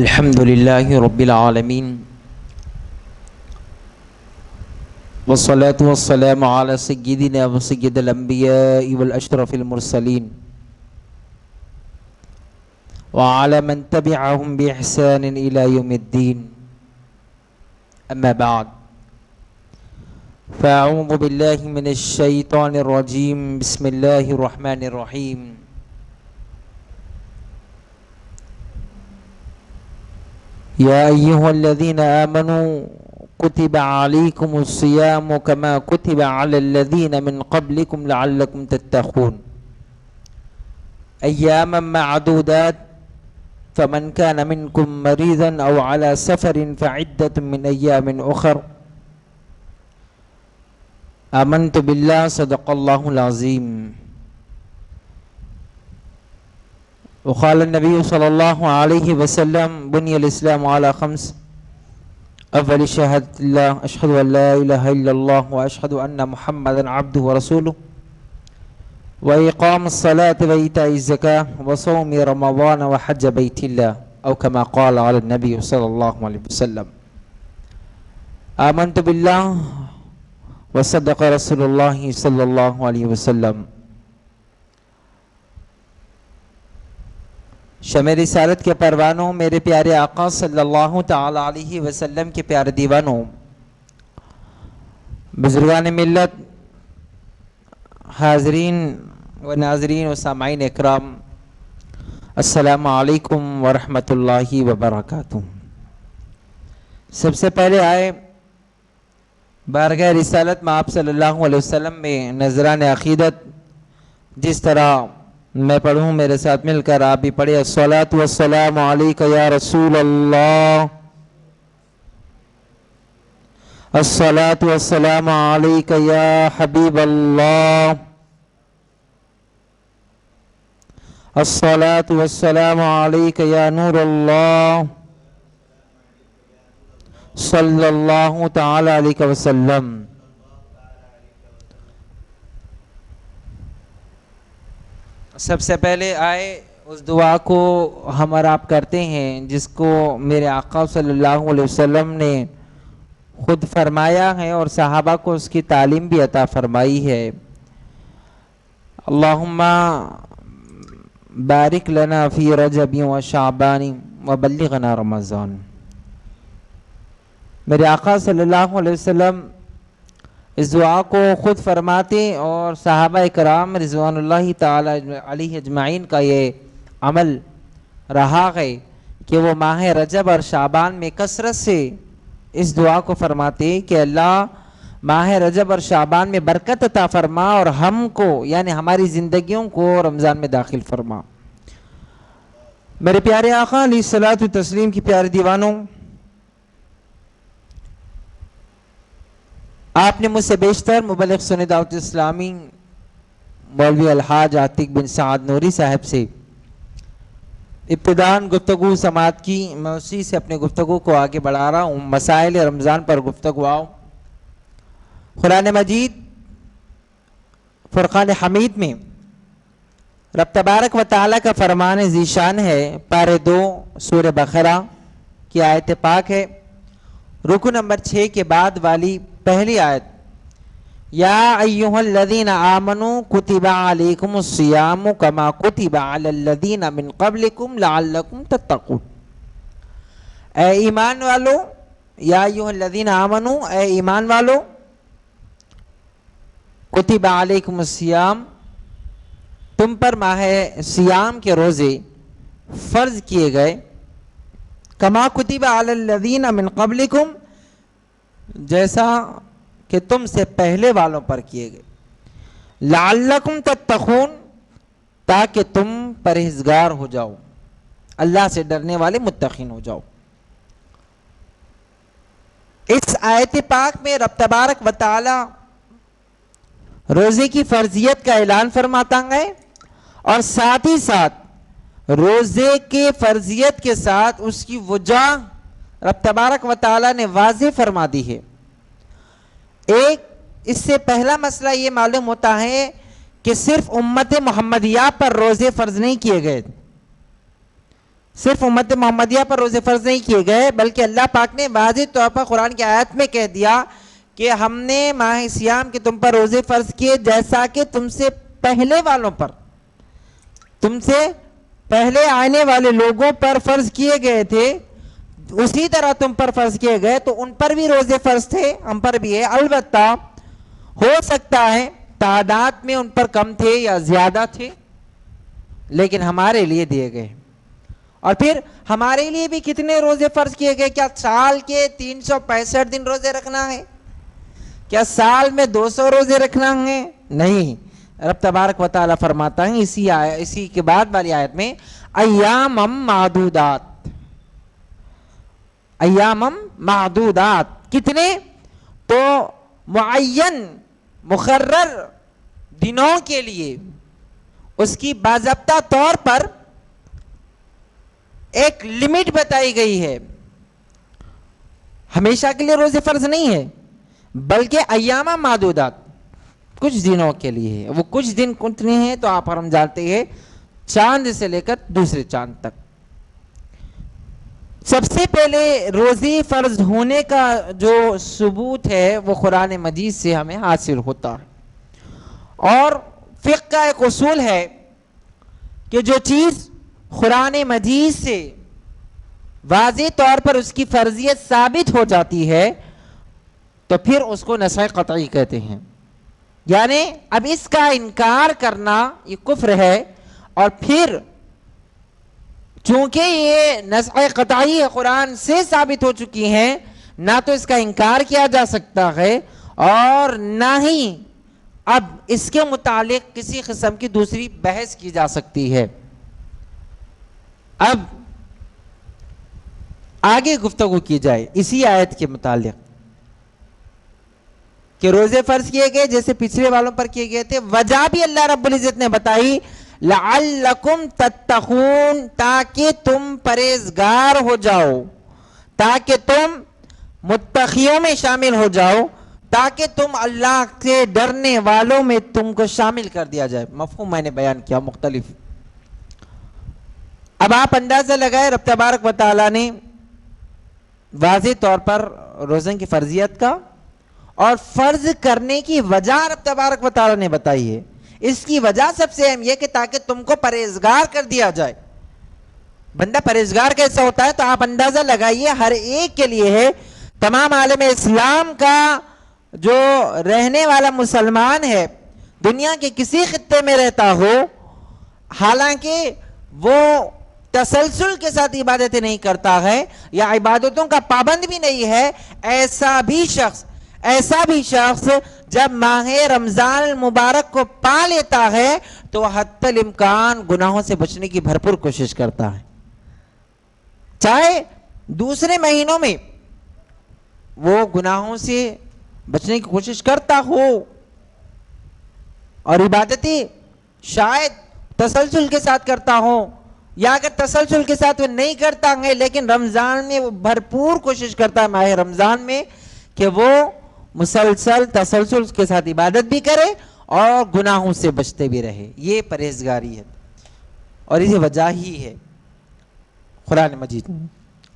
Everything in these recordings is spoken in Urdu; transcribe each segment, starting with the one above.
الحمد لله رب العالمين والصلاة والسلام على سيدنا وسيد الأنبياء والأشرف المرسلين وعلى من تبعهم بإحسان إلى يوم الدين. أما بعد، فأعوذ بالله من الشيطان الرجيم. بسم الله الرحمن الرحيم. يا أيها الذين آمنوا كتب عليكم الصيام كما كتب على الذين من قبلكم لعلكم تتقون أياما معدودات فمن كان منكم مريضا أو على سفر فعدة من أيام أخر. آمنت بالله. صدق الله العظيم. وقال النبي صلى الله عليه وسلم: بني الإسلام على خمس: أول شهادة الله، أشهد أن لا إله إلا الله وأشهد أن محمدا عبده ورسوله، وإقام الصلاة وإيتاء الزكاة وصوم رمضان وحج بيت الله، أو كما قال على النبي صلى الله عليه وسلم. آمنت بالله وصدق رسول الله صلی اللہ علیہ وسلم. شمع رسالت کے پروانوں، میرے پیارے آقا صلی اللہ تعالی علیہ وسلم کے پیارے دیوانوں، بزرگان ملت، حاضرین و ناظرین و سامعین اکرام، السلام علیکم ورحمۃ اللہ وبرکاتہ. سب سے پہلے آئے بارگاہ رسالت میں آپ صلی اللہ علیہ وسلم میں نذران عقیدت جس طرح میں پڑھوں، میرے ساتھ مل کر آپ بھی پڑھیں. الصلاۃ والسلام علیک یا رسول اللہ، الصلاۃ والسلام علیک یا حبیب اللہ، الصلاۃ والسلام علیک یا نور اللہ صلی اللہ تعالی علیہ وسلم. سب سے پہلے آئے اس دعا کو ہم اور آپ کرتے ہیں جس کو میرے آقا صلی اللہ علیہ وسلم نے خود فرمایا ہے اور صحابہ کو اس کی تعلیم بھی عطا فرمائی ہے. اللہم بارک لنا فی رجب و شعبان وبلغنا رمضان. میرے آقا صلی اللہ علیہ وسلم اس دعا کو خود فرماتے اور صحابہ اکرام رضوان اللہ تعالی علیہ اجمعین کا یہ عمل رہا ہے کہ وہ ماہ رجب اور شعبان میں کثرت سے اس دعا کو فرماتے کہ اللہ ماہ رجب اور شعبان میں برکت عطا فرما اور ہم کو یعنی ہماری زندگیوں کو رمضان میں داخل فرما. میرے پیارے آقا علیہ الصلوۃ والتسلیم کی پیارے دیوانوں، آپ نے مجھ سے بیشتر مبلغ سنی دعوت اسلامی مولوی الحاج عاتق بن سعد نوری صاحب سے ابتداً گفتگو سماعت کی. میں اسی سے اپنے گفتگو کو آگے بڑھا رہا ہوں. مسائل رمضان پر گفتگو آؤ. قرآن مجید فرقان حمید میں رب تبارک و تعالیٰ کا فرمان ذیشان ہے. پارے 2 سورہ بقرہ کی آیت پاک ہے. رکو نمبر 6 کے بعد والی پہلی آیت: یا ایہا الذین آمنوا کتب علیکم الصیام کما کتب علی الذین من قبلکم لعلکم تتقون. اے ایمان والو، یا ایہا الذین آمنوا، اے ایمان والو، کتب علیکم الصیام، تم پر ماہ صیام کے روزے فرض کیے گئے. کما کتب علی الذین من قبلکم، جیسا کہ تم سے پہلے والوں پر کیے گئے. لعلکم تتقون، تاکہ تم پرہیزگار ہو جاؤ، اللہ سے ڈرنے والے متقین ہو جاؤ. اس آیت پاک میں رب تبارک و تعالی روزے کی فرضیت کا اعلان فرماتا ہے اور ساتھ ہی ساتھ روزے کے فرضیت کے ساتھ اس کی وجہ رب تبارک و تعالیٰ نے واضح فرما دی ہے. ایک اس سے پہلا مسئلہ یہ معلوم ہوتا ہے کہ صرف امت محمدیہ پر روزے فرض نہیں کیے گئے، صرف امت محمدیہ پر روزے فرض نہیں کیے گئے، بلکہ اللہ پاک نے واضح طور پر قرآن کی آیت میں کہہ دیا کہ ہم نے ماہ سیام کے تم پر روزے فرض کیے جیسا کہ تم سے پہلے والوں پر، تم سے پہلے آنے والے لوگوں پر فرض کیے گئے تھے، اسی طرح تم پر فرض کیے گئے۔ تو ان پر بھی روزے فرض تھے، ہم پر بھی ہے۔ البتہ ہو سکتا ہے تعداد میں ان پر کم تھے یا زیادہ تھے، لیکن ہمارے لیے دیے گئے۔ اور پھر ہمارے لیے بھی کتنے روزے فرض کیے گئے؟ کیا سال کے 365 دن روزے رکھنا ہے؟ کیا سال میں 200 روزے رکھنا ہے؟ نہیں، رب تبارک و تعالیٰ فرماتا ہے اسی کے بعد والی آیت میں ایامم معدودات، ایامم معدودات، کتنے؟ تو معین مقرر دنوں کے لیے اس کی باضابطہ طور پر ایک لمٹ بتائی گئی ہے۔ ہمیشہ کے لیے روزے فرض نہیں ہے، بلکہ ایامہ معدودات، کچھ دنوں کے لیے ہے۔ وہ کچھ دن کتنے ہیں تو آپ اور ہم جانتے ہیں، چاند سے لے کر دوسرے چاند تک۔ سب سے پہلے روزے فرض ہونے کا جو ثبوت ہے وہ قرآن مجید سے ہمیں حاصل ہوتا ہے، اور فقہ کا ایک اصول ہے کہ جو چیز قرآن مجید سے واضح طور پر اس کی فرضیت ثابت ہو جاتی ہے تو پھر اس کو نسخ قطعی کہتے ہیں۔ یعنی اب اس کا انکار کرنا یہ کفر ہے، اور پھر چونکہ یہ نسخ قطعی قرآن سے ثابت ہو چکی ہیں، نہ تو اس کا انکار کیا جا سکتا ہے اور نہ ہی اب اس کے متعلق کسی قسم کی دوسری بحث کی جا سکتی ہے۔ اب آگے گفتگو کی جائے اسی آیت کے متعلق کہ روزے فرض کیے گئے جیسے پچھلے والوں پر کیے گئے تھے، وجہ بھی اللہ رب العزت نے بتائی لعلکم تتقون، تاکہ تم پرہیزگار ہو جاؤ، تاکہ تم متقیوں میں شامل ہو جاؤ، تاکہ تم اللہ سے ڈرنے والوں میں تم کو شامل کر دیا جائے۔ مفہوم میں نے بیان کیا مختلف۔ اب آپ اندازہ لگائے رب تبارک و تعالیٰ نے واضح طور پر روزے کی فرضیت کا اور فرض کرنے کی وجہ رب تبارک و تعالیٰ نے بتائی ہے۔ اس کی وجہ سب سے اہم یہ کہ تاکہ تم کو پرہیزگار کر دیا جائے۔ بندہ پرہیزگار کیسا ہوتا ہے تو آپ اندازہ لگائیے، ہر ایک کے لیے ہے۔ تمام عالم اسلام کا جو رہنے والا مسلمان ہے، دنیا کے کسی خطے میں رہتا ہو، حالانکہ وہ تسلسل کے ساتھ عبادتیں نہیں کرتا ہے یا عبادتوں کا پابند بھی نہیں ہے، ایسا بھی شخص جب ماہ رمضان المبارک کو پا لیتا ہے تو حتی الامکان گناہوں سے بچنے کی بھرپور کوشش کرتا ہے، چاہے دوسرے مہینوں میں وہ گناہوں سے بچنے کی کوشش کرتا ہو اور عبادتیں شاید تسلسل کے ساتھ کرتا ہو، یا اگر تسلسل کے ساتھ وہ نہیں کرتا ہے لیکن رمضان میں وہ بھرپور کوشش کرتا ہے ماہ رمضان میں کہ وہ مسلسل تسلسل کے ساتھ عبادت بھی کرے اور گناہوں سے بچتے بھی رہے۔ یہ پرہیزگاری ہے اور یہ وجہ ہی ہے قرآن مجید۔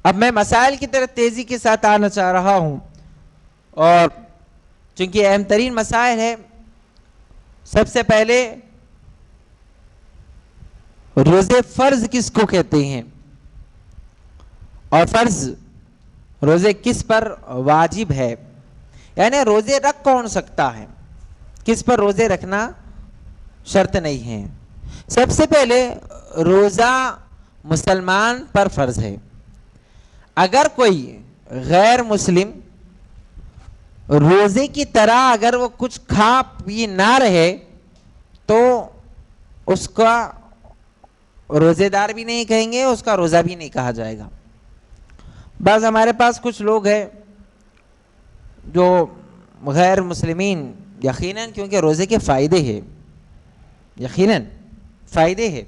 اب میں مسائل کی طرف تیزی کے ساتھ آنا چاہ رہا ہوں، اور چونکہ اہم ترین مسائل ہے، سب سے پہلے روزے فرض کس کو کہتے ہیں اور فرض روزے کس پر واجب ہے، یعنی روزے رکھ کون سکتا ہے، کس پر روزے رکھنا شرط نہیں ہے۔ سب سے پہلے روزہ مسلمان پر فرض ہے۔ اگر کوئی غیر مسلم روزے کی طرح اگر وہ کچھ کھا پی نہ رہے تو اس کا روزے دار بھی نہیں کہیں گے، اس کا روزہ بھی نہیں کہا جائے گا۔ بعض ہمارے پاس کچھ لوگ ہیں جو غیر مسلمین، یقیناً کیونکہ روزے کے فائدے ہیں، یقیناً فائدے ہیں۔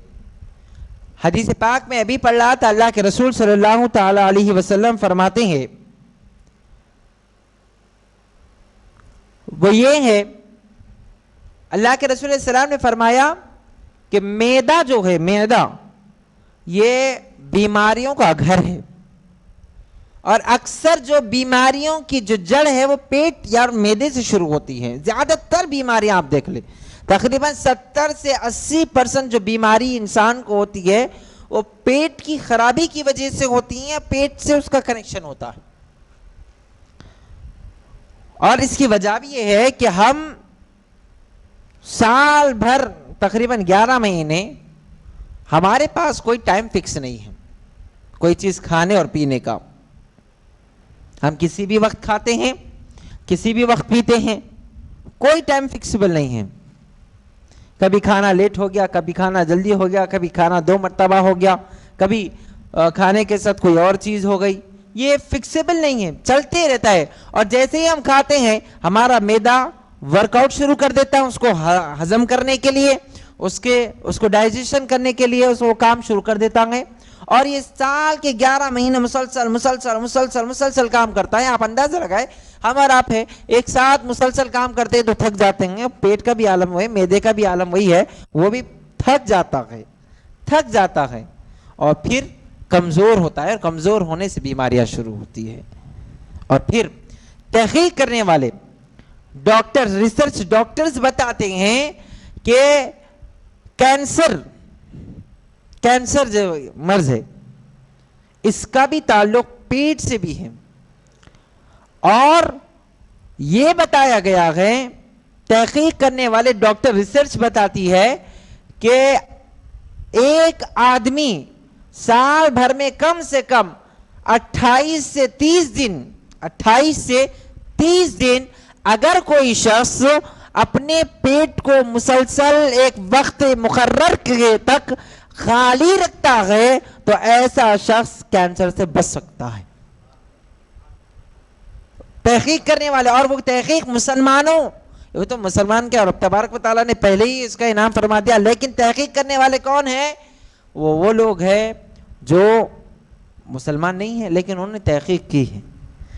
حدیث پاک میں ابھی پڑھ رہا تھا، اللہ کے رسول صلی اللہ تعالی علیہ وسلم فرماتے ہیں، وہ یہ ہے، اللہ کے رسول صلی اللہ علیہ وسلم نے فرمایا کہ معدہ جو ہے، معدہ یہ بیماریوں کا گھر ہے، اور اکثر جو بیماریوں کی جو جڑ ہے وہ پیٹ یا معدے سے شروع ہوتی ہے۔ زیادہ تر بیماریاں آپ دیکھ لیں، تقریباً 70 سے 80% جو بیماری انسان کو ہوتی ہے وہ پیٹ کی خرابی کی وجہ سے ہوتی ہیں، پیٹ سے اس کا کنیکشن ہوتا ہے۔ اور اس کی وجہ بھی یہ ہے کہ ہم سال بھر تقریباً 11 مہینے ہمارے پاس کوئی ٹائم فکس نہیں ہے کوئی چیز کھانے اور پینے کا۔ ہم کسی بھی وقت کھاتے ہیں، کسی بھی وقت پیتے ہیں، کوئی ٹائم فکسبل نہیں ہے۔ کبھی کھانا لیٹ ہو گیا، کبھی کھانا جلدی ہو گیا، کبھی کھانا 2 مرتبہ ہو گیا، کبھی کھانے کے ساتھ کوئی اور چیز ہو گئی۔ یہ فکسیبل نہیں ہے، چلتے رہتا ہے۔ اور جیسے ہی ہم کھاتے ہیں ہمارا معدہ ورک آؤٹ شروع کر دیتا ہے اس کو ہضم کرنے کے لیے، اس کو ڈائجیشن کرنے کے لیے اس کو کام شروع کر دیتا ہے، اور یہ سال کے 11 مہینے مسلسل کام کرتا ہے۔ آپ اندازہ لگائیں، ہم اور آپ ہیں ایک ساتھ مسلسل کام کرتے ہیں تو تھک جاتے ہیں۔ پیٹ کا بھی عالم وہی، معدے کا بھی عالم وہی ہے، وہ بھی تھک جاتا ہے اور پھر کمزور ہوتا ہے، اور کمزور ہونے سے بیماریاں شروع ہوتی ہے۔ اور پھر تحقیق کرنے والے ڈاکٹرز بتاتے ہیں کہ کینسر جو مرض ہے اس کا بھی تعلق پیٹ سے بھی ہے، اور یہ بتایا گیا ہے، تحقیق کرنے والے ڈاکٹر ریسرچ بتاتی ہے کہ ایک آدمی سال بھر میں کم سے کم 28 سے 30 دن اگر کوئی شخص اپنے پیٹ کو مسلسل ایک وقت مقرر تک خالی رکھتا ہے تو ایسا شخص کینسر سے بچ سکتا ہے۔ تحقیق کرنے والے، اور وہ تحقیق مسلمانوں، وہ تو مسلمان کے، اور تبارک و تعالیٰ نے پہلے ہی اس کا انعام فرما دیا، لیکن تحقیق کرنے والے کون ہیں؟ وہ لوگ ہیں جو مسلمان نہیں ہیں لیکن انہوں نے تحقیق کی ہے،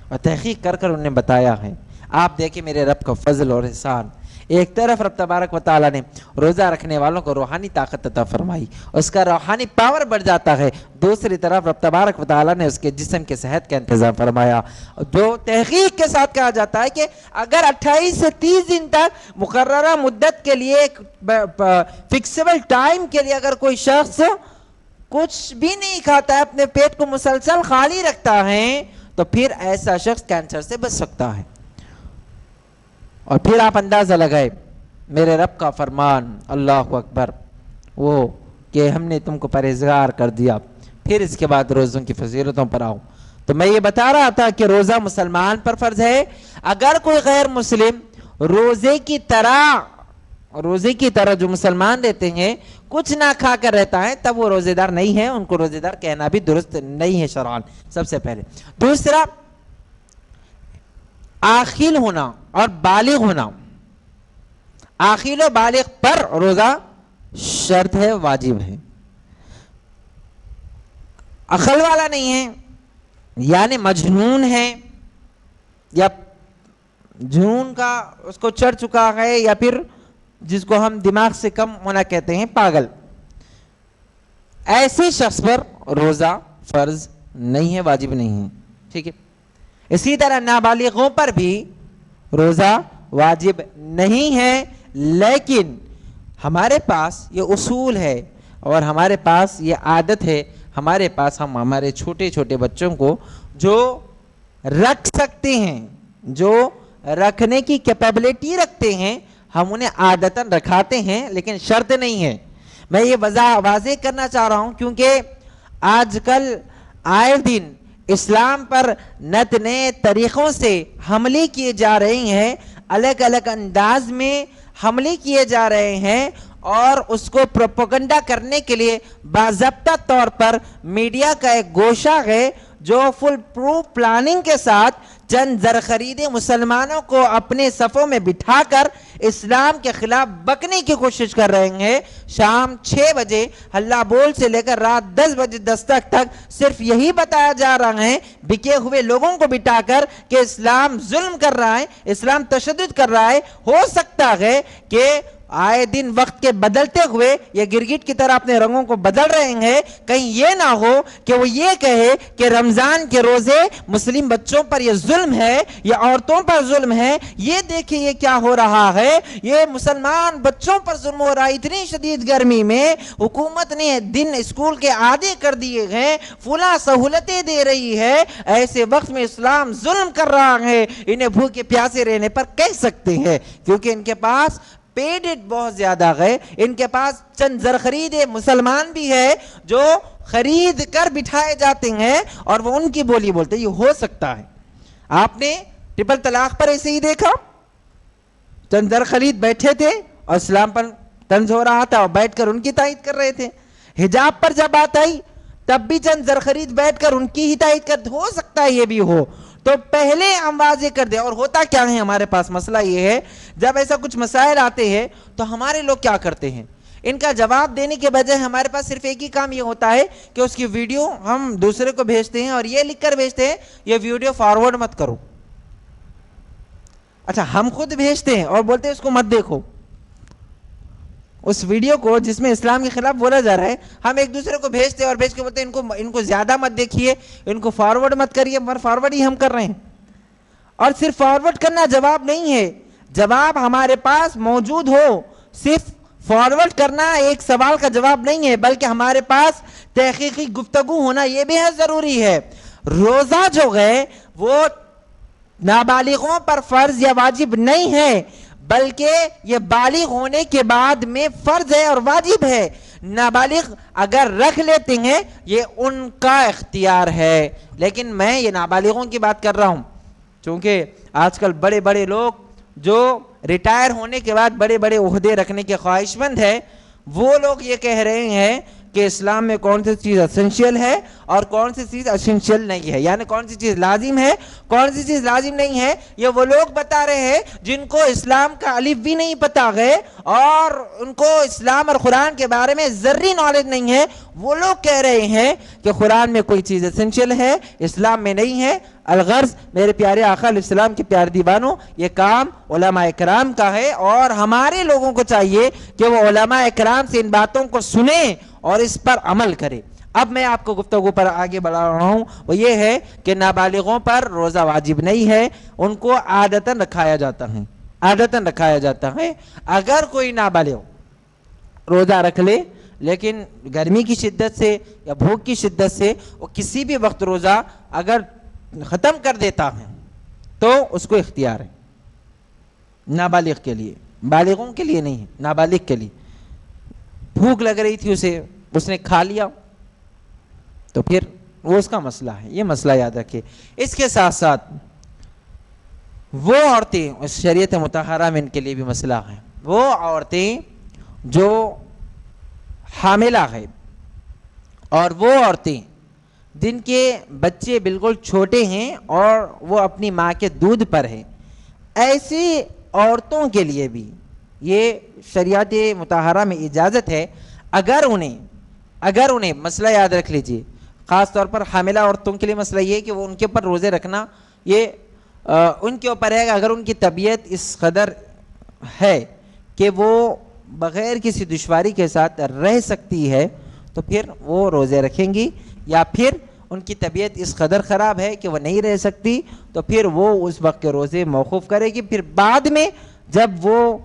اور تحقیق کر انہوں نے بتایا ہے۔ آپ دیکھیں میرے رب کا فضل اور احسان، ایک طرف رب تبارک و تعالیٰ نے روزہ رکھنے والوں کو روحانی طاقت عطا فرمائی، اس کا روحانی پاور بڑھ جاتا ہے، دوسری طرف رب تبارک و تعالیٰ نے اس کے جسم کے صحت کا انتظام فرمایا۔ جو تحقیق کے ساتھ کہا جاتا ہے کہ اگر 28 سے 30 دن تک مقررہ مدت کے لیے، فکسیبل ٹائم کے لیے اگر کوئی شخص کچھ بھی نہیں کھاتا ہے، اپنے پیٹ کو مسلسل خالی رکھتا ہے، تو پھر ایسا شخص کینسر سے بچ سکتا ہے۔ اور پھر آپ اندازہ لگائے میرے رب کا فرمان، اللہ اکبر، وہ کہ ہم نے تم کو پرہیزگار کر دیا، پھر اس کے بعد روزوں کی فضیلتوں پر آؤں۔ تو میں یہ بتا رہا تھا کہ روزہ مسلمان پر فرض ہے۔ اگر کوئی غیر مسلم روزے کی طرح جو مسلمان رہتے ہیں کچھ نہ کھا کر رہتا ہے، تب وہ روزے دار نہیں ہے، ان کو روزے دار کہنا بھی درست نہیں ہے شرعاً، سب سے پہلے۔ دوسرا، عاقل ہونا اور بالغ ہونا، عاقل و بالغ پر روزہ شرط ہے، واجب ہے۔ عقل والا نہیں ہے، یعنی مجنون ہے، یا جنون کا اس کو چڑھ چکا ہے، یا پھر جس کو ہم دماغ سے کم ہونا کہتے ہیں، پاگل، ایسے شخص پر روزہ فرض نہیں ہے، واجب نہیں ہے، ٹھیک ہے۔ اسی طرح نابالغوں پر بھی روزہ واجب نہیں ہے، لیکن ہمارے پاس یہ اصول ہے اور ہمارے پاس یہ عادت ہے، ہمارے پاس ہم ہمارے چھوٹے چھوٹے بچوں کو جو رکھ سکتے ہیں، جو رکھنے کی کیپیبلٹی رکھتے ہیں، ہم انہیں عادتاً رکھاتے ہیں، لیکن شرط نہیں ہے۔ میں یہ واضح کرنا چاہ رہا ہوں کیونکہ آج کل آئے دن اسلام پر نت نئے طریقوں سے حملے کیے جا رہے ہیں، الگ الگ انداز میں حملے کیے جا رہے ہیں، اور اس کو پروپیگنڈا کرنے کے لیے باضابطہ طور پر میڈیا کا ایک گوشہ ہے جو فل پروف پلاننگ کے ساتھ چند زرخریدے مسلمانوں کو اپنے صفوں میں بٹھا کر اسلام کے خلاف بکنے کی کوشش کر رہے ہیں۔ شام 6 بجے ہلا بول سے لے کر رات 10 بجے دستک تک صرف یہی بتایا جا رہا ہے، بکے ہوئے لوگوں کو بٹھا کر، کہ اسلام ظلم کر رہا ہے، اسلام تشدد کر رہا ہے۔ ہو سکتا ہے کہ آئے دن وقت کے بدلتے ہوئے یہ گرگٹ کی طرح اپنے رنگوں کو بدل رہے ہیں، کہیں یہ نہ ہو کہ وہ یہ کہے کہ رمضان کے روزے مسلم بچوں پر یہ ظلم ہے، یہ عورتوں پر ظلم ہے، یہ دیکھیں یہ کیا ہو رہا ہے، یہ مسلمان بچوں پر ظلم ہو رہا ہے، اتنی شدید گرمی میں حکومت نے دن اسکول کے عادی کر دیے ہیں، فلاں سہولتیں دے رہی ہے، ایسے وقت میں اسلام ظلم کر رہا ہے، انہیں بھوکے پیاسے رہنے پر کہہ سکتے ہیں، کیونکہ ان کے پاس پیڈٹ بہت زیادہ ہے، ان کے پاس چند زرخرید مسلمان بھی ہے جو خرید کر بٹھائے جاتے ہیں اور وہ ان کی بولی بولتے ہیں۔ یہ ہو سکتا ہے، آپ نے ٹرپل طلاق پر ایسے ہی دیکھا، چند زرخرید بیٹھے تھے اور اسلام پر طنز ہو رہا تھا اور بیٹھ کر ان کی تائید کر رہے تھے۔ حجاب پر جب بات آئی تب بھی چند زرخرید بیٹھ کر ان کی ہی تائید کر، ہو سکتا ہے یہ بھی ہو، تو پہلے ہم واضح کر دیں۔ اور ہوتا کیا ہے ہمارے پاس مسئلہ یہ ہے، جب ایسا کچھ مسائل آتے ہیں تو ہمارے لوگ کیا کرتے ہیں، ان کا جواب دینے کے بجائے ہمارے پاس صرف ایک ہی کام یہ ہوتا ہے کہ اس کی ویڈیو ہم دوسرے کو بھیجتے ہیں اور یہ لکھ کر بھیجتے ہیں یہ ویڈیو فارورڈ مت کرو۔ اچھا، ہم خود بھیجتے ہیں اور بولتے ہیں اس کو مت دیکھو، اس ویڈیو کو جس میں اسلام کے خلاف بولا جا رہا ہے ہم ایک دوسرے کو بھیجتے ہیں اور بھیج کے بولتے ہیں ان کو زیادہ مت دیکھیے، ان کو فارورڈ مت کریے، مگر فارورڈ ہی ہم کر رہے ہیں۔ اور صرف فارورڈ کرنا جواب نہیں ہے، جواب ہمارے پاس موجود ہو، صرف فارورڈ کرنا ایک سوال کا جواب نہیں ہے، بلکہ ہمارے پاس تحقیقی گفتگو ہونا یہ بھی ہے ضروری ہے۔ روزہ جو ہے وہ نابالغوں پر فرض یا واجب نہیں ہے، بلکہ یہ بالغ ہونے کے بعد میں فرض ہے اور واجب ہے۔ نابالغ اگر رکھ لیتے ہیں یہ ان کا اختیار ہے، لیکن میں یہ نابالغوں کی بات کر رہا ہوں، چونکہ آج کل بڑے بڑے لوگ جو ریٹائر ہونے کے بعد بڑے بڑے عہدے رکھنے کے خواہش مند ہیں، وہ لوگ یہ کہہ رہے ہیں کہ اسلام میں کون سی چیز اسینشیل ہے اور کون سی چیز اسینشیل نہیں ہے، یعنی کون سی چیز لازم ہے کون سی چیز لازم نہیں ہے۔ یہ وہ لوگ بتا رہے ہیں جن کو اسلام کا الف بھی نہیں پتا ہے اور ان کو اسلام اور قرآن کے بارے میں ذری نالج نہیں ہے، وہ لوگ کہہ رہے ہیں کہ قرآن میں کوئی چیز اسینشیل ہے، اسلام میں نہیں ہے۔ الغرض میرے پیارے آقا علیہ السلام کے پیارے دیوانوں، یہ کام علماء اکرام کا ہے اور ہمارے لوگوں کو چاہیے کہ وہ علماء اکرام سے ان باتوں کو سنیں اور اس پر عمل کرے۔ اب میں آپ کو گفتگو پر آگے بڑھا رہا ہوں، وہ یہ ہے کہ نابالغوں پر روزہ واجب نہیں ہے، ان کو عادتاً رکھایا جاتا ہے، عادتاً رکھایا جاتا ہے۔ اگر کوئی نابالغ روزہ رکھ لے لیکن گرمی کی شدت سے یا بھوک کی شدت سے وہ کسی بھی وقت روزہ اگر ختم کر دیتا ہے تو اس کو اختیار ہے، نابالغ کے لیے، بالغوں کے لیے نہیں ہے، نابالغ کے لیے۔ بھوک لگ رہی تھی اسے، اس نے کھا لیا تو پھر وہ اس کا مسئلہ ہے، یہ مسئلہ یاد رکھے۔ اس کے ساتھ ساتھ وہ عورتیں، اس شریعت مطہرہ میں ان کے لیے بھی مسئلہ ہے، وہ عورتیں جو حاملہ ہے اور وہ عورتیں جن کے بچے بالکل چھوٹے ہیں اور وہ اپنی ماں کے دودھ پر ہیں، ایسی عورتوں کے لیے بھی یہ شریعت مطہرہ میں اجازت ہے، اگر انہیں مسئلہ یاد رکھ لیجئے، خاص طور پر حاملہ عورتوں کے لیے مسئلہ یہ ہے کہ وہ ان کے اوپر روزے رکھنا یہ ان کے اوپر ہے، اگر ان کی طبیعت اس قدر ہے کہ وہ بغیر کسی دشواری کے ساتھ رہ سکتی ہے تو پھر وہ روزے رکھیں گی، یا پھر ان کی طبیعت اس قدر خراب ہے کہ وہ نہیں رہ سکتی تو پھر وہ اس وقت کے روزے موقوف کرے گی، پھر بعد میں جب وہ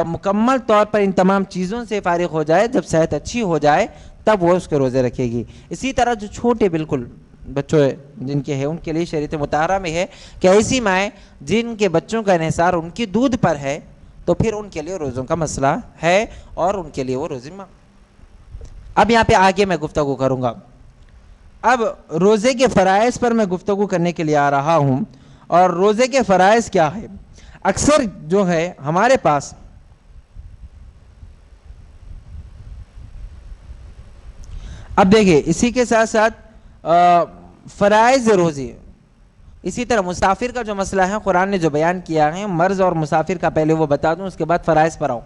مکمل طور پر ان تمام چیزوں سے فارغ ہو جائے، جب صحت اچھی ہو جائے تب وہ اس کے روزے رکھے گی۔ اسی طرح جو چھوٹے بالکل بچوں جن کے ہیں ان کے لیے شریعت مطہرہ میں ہے کہ ایسی مائیں جن کے بچوں کا انحصار ان کی دودھ پر ہے تو پھر ان کے لیے روزوں کا مسئلہ ہے اور ان کے لیے وہ روزے اب یہاں پہ آگے میں گفتگو کروں گا۔ اب روزے کے فرائض پر میں گفتگو کرنے کے لیے آ رہا ہوں، اور روزے کے فرائض کیا ہے؟ اکثر جو ہے ہمارے پاس اب دیکھیں اسی کے ساتھ ساتھ فرائض روزے، اسی طرح مسافر کا جو مسئلہ ہے قرآن نے جو بیان کیا ہے، مرض اور مسافر کا پہلے وہ بتا دوں، اس کے بعد فرائض پر آؤں۔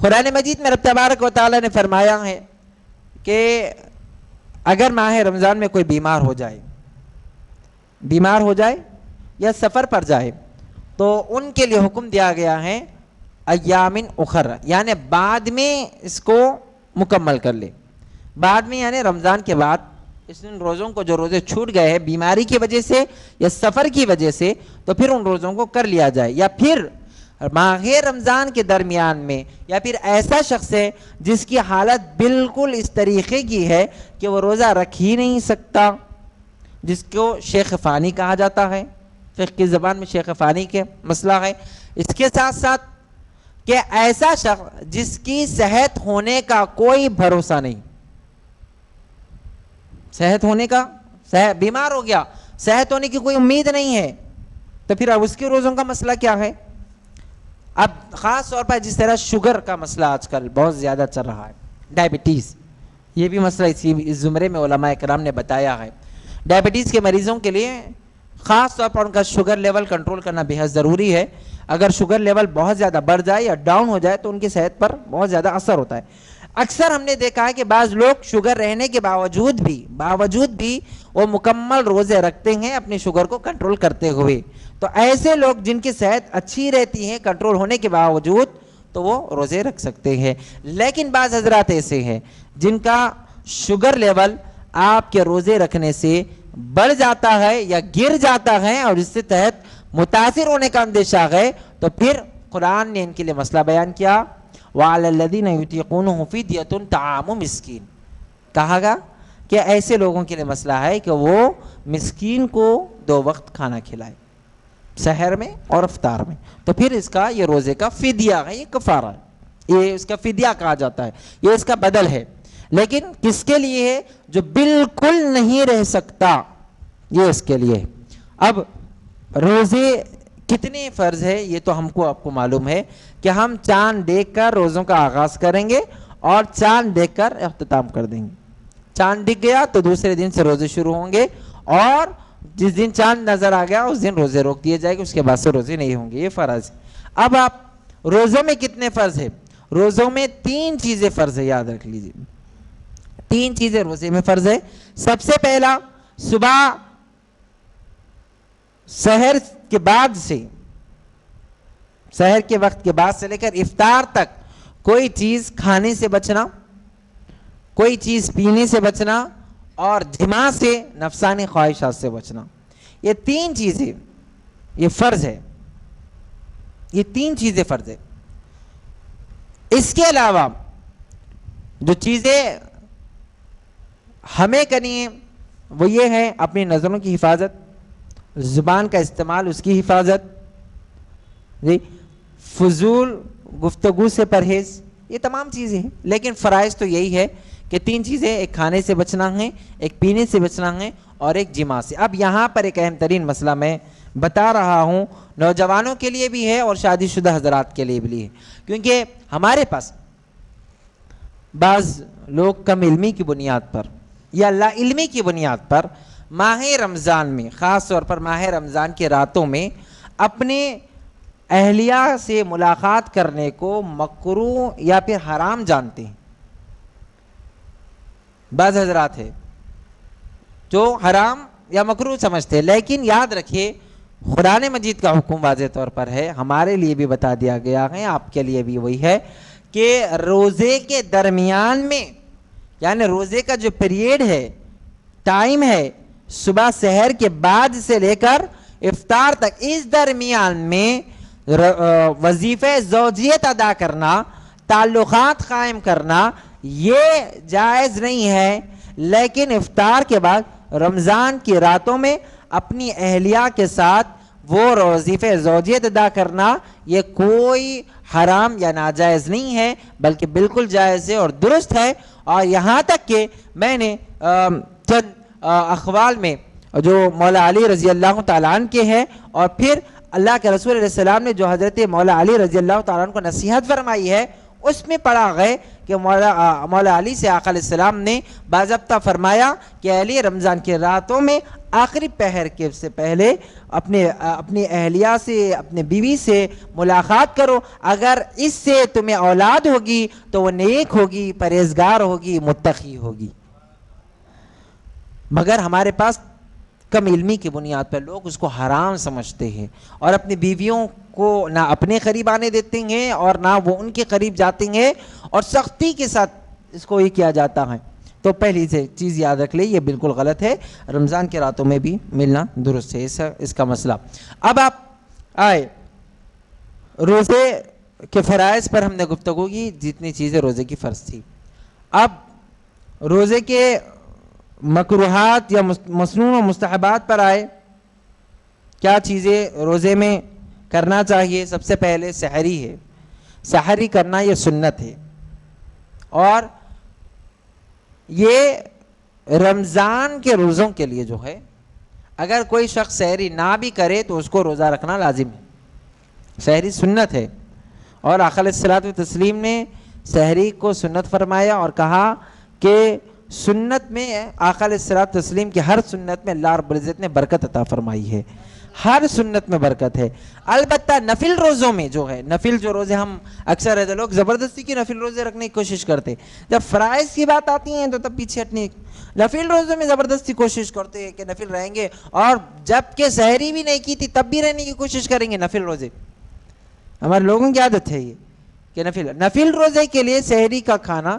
قرآن مجید میں رب تبارک و تعالیٰ نے فرمایا ہے کہ اگر ماہ رمضان میں کوئی بیمار ہو جائے یا سفر پر جائے تو ان کے لیے حکم دیا گیا ہے ایام اخر، یعنی بعد میں اس کو مکمل کر لے. بعد میں یعنی رمضان کے بعد اس ان روزوں کو جو روزے چھوٹ گئے ہیں بیماری کی وجہ سے یا سفر کی وجہ سے، تو پھر ان روزوں کو کر لیا جائے. یا پھر ماہ رمضان کے درمیان میں، یا پھر ایسا شخص ہے جس کی حالت بالکل اس طریقے کی ہے کہ وہ روزہ رکھ ہی نہیں سکتا، جس کو شیخ فانی کہا جاتا ہے، فقہ کی زبان میں شیخ فانی کے مسئلہ ہے. اس کے ساتھ ساتھ کہ ایسا شخص جس کی صحت ہونے کا کوئی بھروسہ نہیں، صحت ہونے کا، بیمار ہو گیا، صحت ہونے کی کوئی امید نہیں ہے، تو پھر اب اس کے روزوں کا مسئلہ کیا ہے؟ اب خاص طور پر جس طرح شوگر کا مسئلہ آج کل بہت زیادہ چل رہا ہے، ڈائبٹیز، یہ بھی مسئلہ اس زمرے میں علماء کرام نے بتایا ہے. ڈائبٹیز کے مریضوں کے لیے خاص طور پر ان کا شوگر لیول کنٹرول کرنا بہت ضروری ہے. اگر شوگر لیول بہت زیادہ بڑھ جائے یا ڈاؤن ہو جائے تو ان کی صحت پر بہت زیادہ اثر ہوتا ہے. اکثر ہم نے دیکھا ہے کہ بعض لوگ شوگر رہنے کے باوجود بھی وہ مکمل روزے رکھتے ہیں اپنی شوگر کو کنٹرول کرتے ہوئے. تو ایسے لوگ جن کی صحت اچھی رہتی ہے کنٹرول ہونے کے باوجود، تو وہ روزے رکھ سکتے ہیں. لیکن بعض حضرات ایسے ہیں جن کا شوگر لیول آپ کے روزے رکھنے سے بڑھ جاتا ہے یا گر جاتا ہے اور اس سے تحت متاثر ہونے کا اندیشہ ہے، تو پھر قرآن نے ان کے لیے مسئلہ بیان کیا، وَعَلَى الَّذِينَ يُطِيقُونَهُ فِدْيَةٌ طَعَامُ مِسْكِينٍ. کہا گا کہ ایسے لوگوں کے لیے مسئلہ ہے کہ وہ مسکین کو 2 وقت کھانا کھلائے، سحر میں اور افطار میں. تو پھر اس کا یہ روزے کا فدیہ ہے، یہ کفارہ ہے، یہ اس کا فدیہ کہا جاتا ہے، یہ اس کا بدل ہے. لیکن کس کے لیے ہے؟ جو بالکل نہیں رہ سکتا، یہ اس کے لیے ہے. اب روزے کتنے فرض ہے یہ تو آپ کو معلوم ہے کہ ہم چاند دیکھ کر روزوں کا آغاز کریں گے اور چاند دیکھ کر اختتام کر دیں گے. چاند دکھ گیا تو دوسرے دن سے روزے شروع ہوں گے، اور جس دن چاند نظر آ گیا اس دن روزے روک دیے جائے گے، اس کے بعد سے روزے نہیں ہوں گے. یہ فرض ہے. اب آپ روزوں میں کتنے فرض ہے؟ روزوں میں 3 چیزیں فرض ہے، یاد رکھ لیجیے. 3 چیزیں روزے میں فرض ہے. سب سے پہلا، صبح سحر کے بعد سے، سحر کے وقت کے بعد سے لے کر افطار تک کوئی چیز کھانے سے بچنا، کوئی چیز پینے سے بچنا، اور جماع سے، نفسانی خواہشات سے بچنا. یہ 3 چیزیں یہ فرض ہے، یہ 3 چیزیں فرض ہے. اس کے علاوہ جو چیزیں ہمیں کرنی ہیں وہ یہ ہے اپنی نظروں کی حفاظت، زبان کا استعمال اس کی حفاظت، فضول گفتگو سے پرہیز، یہ تمام چیزیں ہیں. لیکن فرائض تو یہی ہے کہ 3 چیزیں، ایک کھانے سے بچنا ہے، ایک پینے سے بچنا ہے، اور ایک جماع سے. اب یہاں پر ایک اہم ترین مسئلہ میں بتا رہا ہوں، نوجوانوں کے لیے بھی ہے اور شادی شدہ حضرات کے لیے بھی ہے. کیونکہ ہمارے پاس بعض لوگ کم علمی کی بنیاد پر یا لا علمی کی بنیاد پر ماہ رمضان میں، خاص طور پر ماہ رمضان کے راتوں میں، اپنے اہلیہ سے ملاقات کرنے کو مکروہ یا پھر حرام جانتے ہیں. بعض حضرات ہیں جو حرام یا مکروہ سمجھتے ہیں. لیکن یاد رکھیے قرآن مجید کا حکم واضح طور پر ہے، ہمارے لیے بھی بتا دیا گیا ہے، آپ کے لیے بھی وہی ہے کہ روزے کے درمیان میں، یعنی روزے کا جو پیریڈ ہے، ٹائم ہے، صبح سحر کے بعد سے لے کر افطار تک، اس درمیان میں وظیفہ زوجیت ادا کرنا، تعلقات قائم کرنا یہ جائز نہیں ہے. لیکن افطار کے بعد رمضان کی راتوں میں اپنی اہلیہ کے ساتھ وہ وظیفہ زوجیت ادا کرنا یہ کوئی حرام یا ناجائز نہیں ہے، بلکہ بالکل جائز ہے اور درست ہے. اور یہاں تک کہ میں نے چند اقوال میں جو مولا علی رضی اللہ تعالیٰ عنہ کے ہیں، اور پھر اللہ کے رسول علیہ السلام نے جو حضرت مولا علی رضی اللہ تعالیٰ عنہ کو نصیحت فرمائی ہے، اس میں پڑھا گئے کہ مولا علی سے آقا علیہ السلام نے باضابطہ فرمایا کہ اہلی رمضان کی راتوں میں آخری پہر کے سے پہلے اپنی اہلیہ سے، اپنے بیوی سے ملاقات کرو. اگر اس سے تمہیں اولاد ہوگی تو وہ نیک ہوگی، پرہیزگار ہوگی، متقی ہوگی. مگر ہمارے پاس کم علمی کی بنیاد پر لوگ اس کو حرام سمجھتے ہیں اور اپنی بیویوں کو نہ اپنے قریب آنے دیتے ہیں اور نہ وہ ان کے قریب جاتے ہیں اور سختی کے ساتھ اس کو یہ کیا جاتا ہے. تو پہلی سے چیز یاد رکھ لیں، یہ بالکل غلط ہے. رمضان کے راتوں میں بھی ملنا درست ہے، اس کا مسئلہ. اب آپ آئے روزے کے فرائض پر ہم نے گفتگو کی، جتنی چیزیں روزے کی فرض تھی. اب روزے کے مکروہات یا مسنون و مستحبات پر آئے. کیا چیزیں روزے میں کرنا چاہیے؟ سب سے پہلے سحری ہے. سحری کرنا یہ سنت ہے، اور یہ رمضان کے روزوں کے لیے جو ہے اگر کوئی شخص سحری نہ بھی کرے تو اس کو روزہ رکھنا لازم ہے. سحری سنت ہے، اور آقا علیہ الصلوۃ والتسلیم نے سحری کو سنت فرمایا اور کہا کہ سنت میں آقا علیہ الصلوۃ والتسلیم کی ہر سنت میں اللہ رب العزت نے برکت عطا فرمائی ہے. ہر سنت میں برکت ہے. البتہ نفل روزوں میں جو ہے، نفل جو روزے ہم اکثر رہتے لوگ زبردستی کی نفل روزے رکھنے کی کوشش کرتے، جب فرائض کی بات آتی ہیں تو تب پیچھے ہٹنے. نفل روزوں میں زبردستی کوشش کرتے ہیں کہ نفل رہیں گے، اور جب کہ سحری بھی نہیں کی تھی تب بھی رہنے کی کوشش کریں گے نفل روزے. ہمارے لوگوں کی عادت ہے یہ کہ نفل روزے کے لیے سحری کا کھانا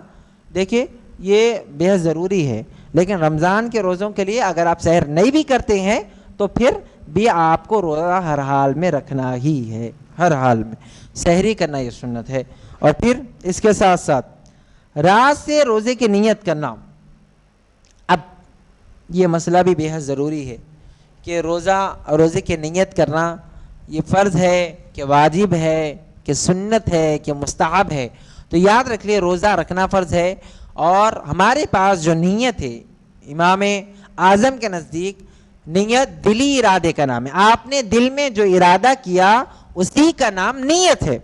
دیکھیں یہ بے حد ضروری ہے. لیکن رمضان کے روزوں کے لیے اگر آپ سحر نہیں بھی کرتے ہیں تو پھر بھی آپ کو روزہ ہر حال میں رکھنا ہی ہے. ہر حال میں سحری کرنا یہ سنت ہے. اور پھر اس کے ساتھ ساتھ رات سے روزے کی نیت کرنا. اب یہ مسئلہ بھی بے حد ضروری ہے کہ روزے کی نیت کرنا یہ فرض ہے کہ واجب ہے کہ سنت ہے کہ مستحب ہے. تو یاد رکھ لیے روزہ رکھنا فرض ہے، اور ہمارے پاس جو نیت ہے امام اعظم کے نزدیک نیت دلی ارادے کا نام ہے. آپ نے دل میں جو ارادہ کیا اسی کا نام نیت ہے،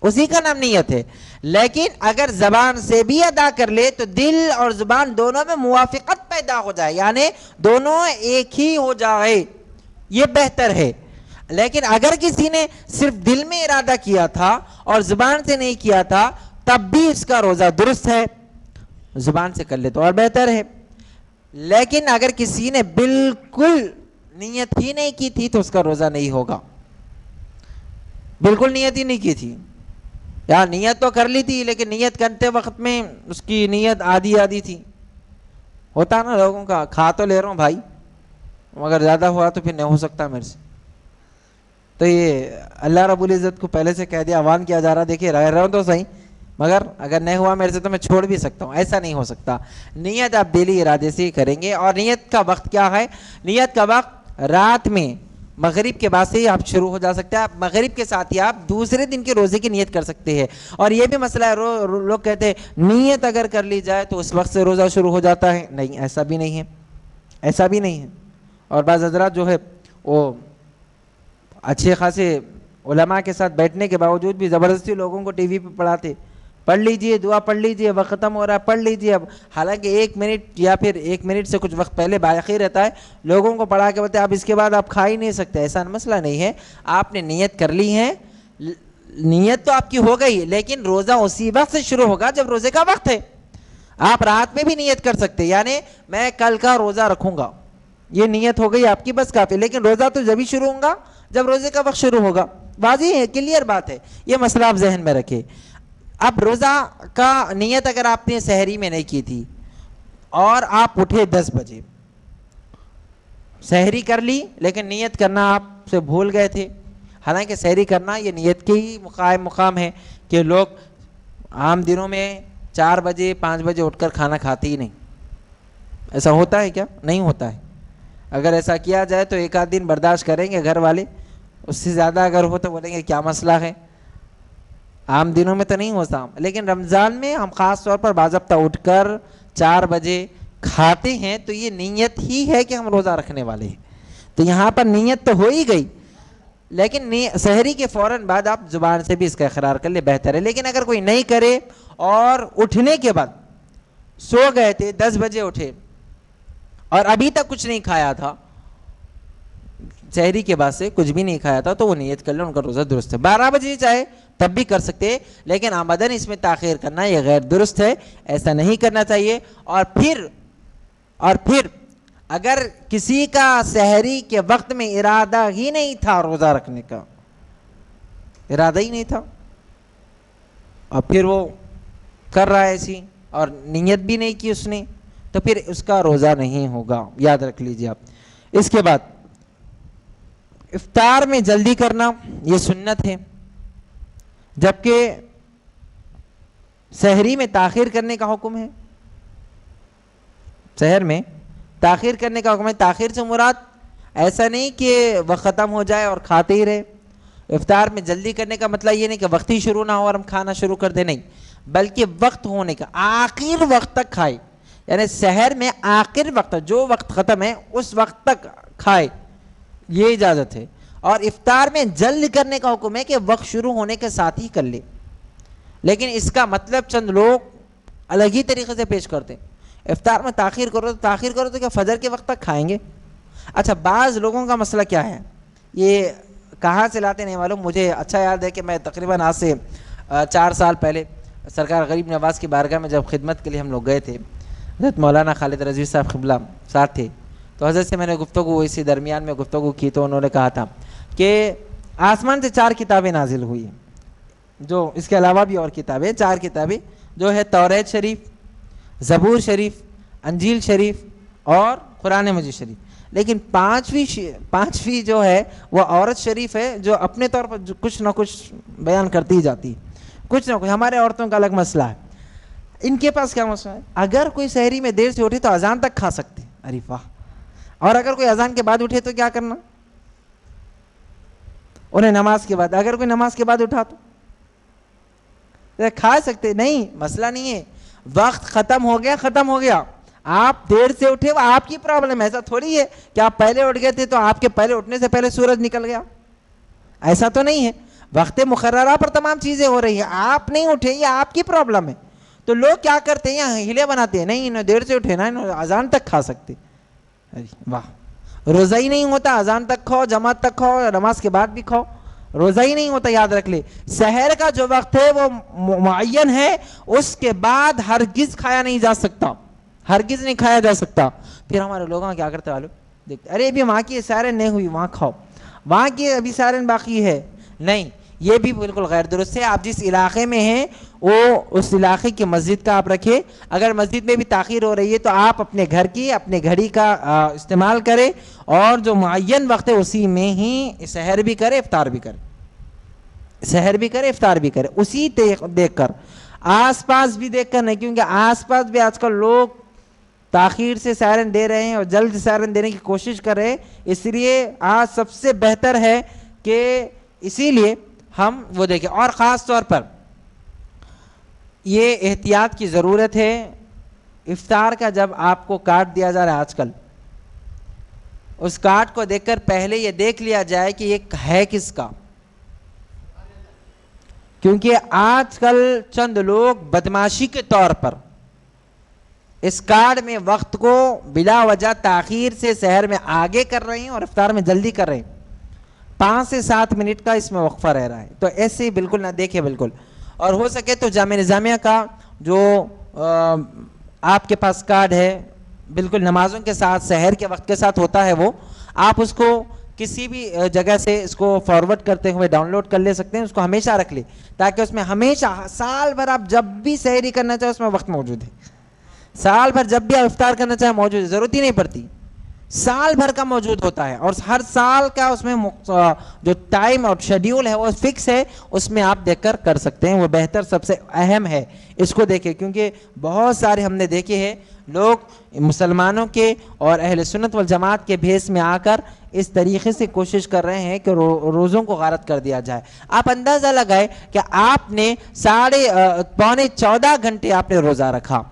اسی کا نام نیت ہے. لیکن اگر زبان سے بھی ادا کر لے تو دل اور زبان دونوں میں موافقت پیدا ہو جائے، یعنی دونوں ایک ہی ہو جائے، یہ بہتر ہے. لیکن اگر کسی نے صرف دل میں ارادہ کیا تھا اور زبان سے نہیں کیا تھا تب بھی اس کا روزہ درست ہے، زبان سے کر لے تو اور بہتر ہے. لیکن اگر کسی نے بالکل نیت ہی نہیں کی تھی تو اس کا روزہ نہیں ہوگا. بالکل نیت ہی نہیں کی تھی، یا نیت تو کر لی تھی لیکن نیت کرتے وقت میں اس کی نیت آدھی تھی. ہوتا نا لوگوں کا، کھا تو لے رہا ہوں بھائی مگر زیادہ ہوا تو پھر نہیں ہو سکتا میرے سے. تو یہ اللہ رب العزت کو پہلے سے کہہ دیا، آوان کیا جا رہا، دیکھیے رہ رہا ہوں تو صحیح، مگر اگر نہیں ہوا میرے سے تو میں چھوڑ بھی سکتا ہوں. ایسا نہیں ہو سکتا. نیت آپ دلی ارادے سے ہی کریں گے. اور نیت کا وقت کیا ہے؟ نیت کا وقت رات میں مغرب کے بعد سے ہی آپ شروع ہو جا سکتے ہیں. آپ مغرب کے ساتھ ہی آپ دوسرے دن کے روزے کی نیت کر سکتے ہیں. اور یہ بھی مسئلہ ہے، لوگ کہتے ہیں نیت اگر کر لی جائے تو اس وقت سے روزہ شروع ہو جاتا ہے. نہیں، ایسا بھی نہیں ہے، ایسا بھی نہیں ہے. اور بعض حضرات جو ہے وہ اچھے خاصے علماء کے ساتھ بیٹھنے کے باوجود بھی زبردستی لوگوں کو ٹی وی پہ پڑھاتے، پڑھ لیجئے، دعا پڑھ لیجئے، وقت ختم ہو رہا ہے پڑھ لیجئے. اب حالانکہ 1 منٹ یا پھر 1 منٹ سے کچھ وقت پہلے باقی رہتا ہے، لوگوں کو پڑھا کے بولتے اب اس کے بعد آپ کھا ہی نہیں سکتے. ایسا مسئلہ نہیں ہے. آپ نے نیت کر لی ہے، نیت تو آپ کی ہو گئی، لیکن روزہ اسی وقت سے شروع ہوگا جب روزے کا وقت ہے. آپ رات میں بھی نیت کر سکتے، یعنی میں کل کا روزہ رکھوں گا، یہ نیت ہو گئی آپ کی، بس کافی. لیکن روزہ تو جب ہی شروع ہوگا جب روزے کا وقت شروع ہوگا. واضح ہے، کلیئر بات ہے. یہ مسئلہ آپ ذہن میں رکھیں. اب روزہ کا نیت اگر آپ نے سحری میں نہیں کی تھی اور آپ اٹھے 10 بجے، سحری کر لی لیکن نیت کرنا آپ سے بھول گئے تھے. حالانکہ سحری کرنا یہ نیت کے ہی مقام ہے کہ لوگ عام دنوں میں 4 بجے 5 بجے اٹھ کر کھانا کھاتے ہی نہیں. ایسا ہوتا ہے کیا؟ نہیں ہوتا ہے. اگر ایسا کیا جائے تو ایک آدھ دن برداشت کریں گے گھر والے، اس سے زیادہ اگر ہو تو بولیں گے کیا مسئلہ ہے. عام دنوں میں تو نہیں ہوتا، لیکن رمضان میں ہم خاص طور پر باضابطہ اٹھ کر 4 بجے کھاتے ہیں تو یہ نیت ہی ہے کہ ہم روزہ رکھنے والے ہیں. تو یہاں پر نیت تو ہو ہی گئی، لیکن سحری کے فوراً بعد آپ زبان سے بھی اس کا اقرار کر لے، بہتر ہے. لیکن اگر کوئی نہیں کرے اور اٹھنے کے بعد سو گئے تھے، 10 بجے اٹھے اور ابھی تک کچھ نہیں کھایا تھا، سحری کے بعد سے کچھ بھی نہیں کھایا تھا، تو وہ نیت کر لیں، ان کا روزہ درست ہے. 12 بجے چاہے تب بھی کر سکتے، لیکن آمدن اس میں تاخیر کرنا یہ غیر درست ہے، ایسا نہیں کرنا چاہیے. اور پھر اگر کسی کا سحری کے وقت میں ارادہ ہی نہیں تھا روزہ رکھنے کا، ارادہ ہی نہیں تھا، اور پھر وہ کر رہا ہے ایسی اور نیت بھی نہیں کی اس نے، تو پھر اس کا روزہ نہیں ہوگا، یاد رکھ لیجیے آپ۔ اس کے بعد افطار میں جلدی کرنا یہ سنت ہے، جبکہ سحری میں تاخیر کرنے کا حکم ہے۔ سحر میں تاخیر کرنے کا حکم ہے۔ تاخیر سے مراد ایسا نہیں کہ وقت ختم ہو جائے اور کھاتے ہی رہے۔ افطار میں جلدی کرنے کا مطلب یہ نہیں کہ وقت ہی شروع نہ ہو اور ہم کھانا شروع کر دیں، نہیں، بلکہ وقت ہونے کا آخر وقت تک کھائے، یعنی سحر میں آخر وقت جو وقت ختم ہے اس وقت تک کھائے، یہ اجازت ہے۔ اور افطار میں جلد کرنے کا حکم ہے کہ وقت شروع ہونے کے ساتھ ہی کر لے، لیکن اس کا مطلب چند لوگ الگ ہی طریقے سے پیش کرتے ہیں۔ افطار میں تاخیر کرو تو کیا فجر کے وقت تک کھائیں گے؟ اچھا، بعض لوگوں کا مسئلہ کیا ہے، یہ کہاں سے لاتے نہیں معلوم، مجھے اچھا یاد ہے کہ میں تقریباً آج سے 4 سال پہلے سرکار غریب نواز کی بارگاہ میں جب خدمت کے لیے ہم لوگ گئے تھے، حضرت مولانا خالد رضوی صاحب قبلہ ساتھ تھے، تو حضرت سے میں نے گفتگو اسی درمیان میں گفتگو کی، تو انہوں نے کہا تھا کہ آسمان سے 4 کتابیں نازل ہوئی ہیں، جو اس کے علاوہ بھی اور کتابیں، 4 کتابیں جو ہے توریت شریف، زبور شریف، انجیل شریف اور قرآن مجید شریف، لیکن پانچویں جو ہے وہ عورت شریف ہے، جو اپنے طور پر کچھ نہ کچھ بیان کرتی ہی جاتی ہے، کچھ نہ کچھ۔ ہمارے عورتوں کا الگ مسئلہ ہے، ان کے پاس کیا مسئلہ ہے، اگر کوئی سحری میں دیر سے اٹھے تو اذان تک کھا سکتے، ارے واہ، اور اگر کوئی اذان کے بعد اٹھے تو کیا کرنا، انہیں نماز کے بعد، اگر کوئی نماز کے بعد اٹھا تو کھا سکتے، نہیں، مسئلہ نہیں ہے، وقت ختم ہو گیا، آپ دیر سے اٹھے وہ آپ کی پرابلم ہے، ایسا تھوڑی ہے کہ آپ پہلے اٹھ گئے تھے تو آپ کے پہلے اٹھنے سے پہلے سورج نکل گیا، ایسا تو نہیں ہے، وقت مقررہ پر تمام چیزیں ہو رہی ہیں، آپ نہیں اٹھے یہ آپ کی پرابلم ہے۔ تو لوگ کیا کرتے ہیں، یہاں ہیلے بناتے ہیں، نہیں انہوں دیر سے اٹھے نا، انہوں اذان تک کھا سکتے، واہ، روزہ ہی نہیں ہوتا، اذان تک کھاؤ، جماعت تک کھاؤ، نماز کے بعد بھی کھاؤ، روزہ ہی نہیں ہوتا، یاد رکھ لے۔ سحر کا جو وقت ہے وہ معین ہے، اس کے بعد ہرگز کھایا نہیں جا سکتا، ہرگز نہیں کھایا جا سکتا۔ پھر ہمارے لوگوں کیا کرتے والو دیکھتے، ارے ابھی وہاں کی سائرن نہیں ہوئی، وہاں کھاؤ، وہاں کی ابھی سائرن باقی ہے، نہیں، یہ بھی بالکل غیر درست ہے۔ آپ جس علاقے میں ہیں وہ اس علاقے کی مسجد کا آپ رکھیں، اگر مسجد میں بھی تاخیر ہو رہی ہے تو آپ اپنے گھر کی اپنے گھڑی کا استعمال کریں، اور جو معین وقت ہے اسی میں ہی سحر بھی کرے افطار بھی کرے، سحر بھی کرے افطار بھی کرے، اسی دیکھ کر، آس پاس بھی دیکھ کر نہیں، کیونکہ آس پاس بھی آج کل لوگ تاخیر سے سائرن دے رہے ہیں اور جلد سائرن دینے کی کوشش کر رہے ہیں، اس لیے آج سب سے بہتر ہے کہ اسی لیے ہم وہ دیکھیں۔ اور خاص طور پر یہ احتیاط کی ضرورت ہے، افطار کا جب آپ کو کارڈ دیا جا رہا ہے آج کل، اس کارڈ کو دیکھ کر پہلے یہ دیکھ لیا جائے کہ یہ ہے کس کا، کیونکہ آج کل چند لوگ بدمعاشی کے طور پر اس کارڈ میں وقت کو بلا وجہ تاخیر سے سحر میں آگے کر رہے ہیں اور افطار میں جلدی کر رہے ہیں، 5 سے 7 منٹ کا اس میں وقفہ رہ رہا ہے، تو ایسے ہی بالکل نہ دیکھیں بالکل۔ اور ہو سکے تو جامعہ نظامیہ کا جو آپ کے پاس کارڈ ہے بالکل نمازوں کے ساتھ سحر کے وقت کے ساتھ ہوتا ہے، وہ آپ اس کو کسی بھی جگہ سے اس کو فارورڈ کرتے ہوئے ڈاؤن لوڈ کر لے سکتے ہیں، اس کو ہمیشہ رکھ لیں تاکہ اس میں ہمیشہ سال بھر آپ جب بھی سحری کرنا چاہے اس میں وقت موجود ہے، سال بھر جب بھی آپ افطار کرنا چاہے موجود ہے، ضرورت ہی نہیں پڑتی، سال بھر کا موجود ہوتا ہے، اور ہر سال کا اس میں جو ٹائم اور شیڈیول ہے وہ فکس ہے، اس میں آپ دیکھ کر کر سکتے ہیں، وہ بہتر سب سے اہم ہے، اس کو دیکھیں، کیونکہ بہت سارے ہم نے دیکھے ہیں لوگ مسلمانوں کے اور اہل سنت والجماعت کے بھیس میں آ کر اس طریقے سے کوشش کر رہے ہیں کہ روزوں کو غارت کر دیا جائے۔ آپ اندازہ لگائے کہ آپ نے پونے 14 گھنٹے آپ نے روزہ رکھا،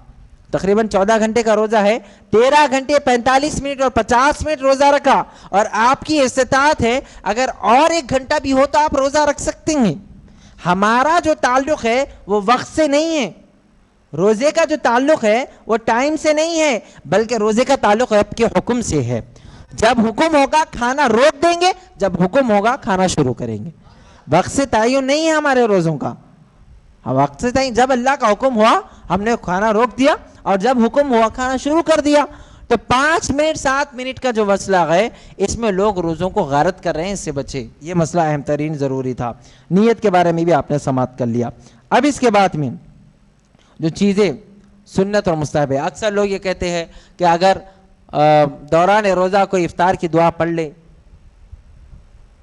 تقریباً 14 گھنٹے کا روزہ ہے، 13 گھنٹے 45 منٹ اور 50 منٹ روزہ رکھا، اور آپ کی استطاعت ہے اگر اور 1 گھنٹہ بھی ہو تو آپ روزہ رکھ سکتے ہیں۔ ہمارا جو تعلق ہے وہ وقت سے نہیں ہے، روزے کا جو تعلق ہے وہ ٹائم سے نہیں ہے، بلکہ روزے کا تعلق رب کے حکم سے ہے، جب حکم ہوگا کھانا روک دیں گے، جب حکم ہوگا کھانا شروع کریں گے، وقت سے تعین نہیں ہے ہمارے روزوں کا، وقت سے تعین، جب اللہ کا حکم ہوا ہم نے کھانا روک دیا، اور جب حکم ہوا کھانا شروع کر دیا۔ تو 5 منٹ 7 منٹ کا جو مسئلہ ہے اس میں لوگ روزوں کو غارت کر رہے ہیں، اس سے بچے. یہ مسئلہ اہم ترین ضروری تھا. نیت کے بارے میں بھی آپ نے سماعت کر لیا. اب اس کے بعد میں جو چیزیں سنت اور مستحب ہے، اکثر لوگ یہ کہتے ہیں کہ اگر دوران روزہ کوئی افطار کی دعا پڑھ لے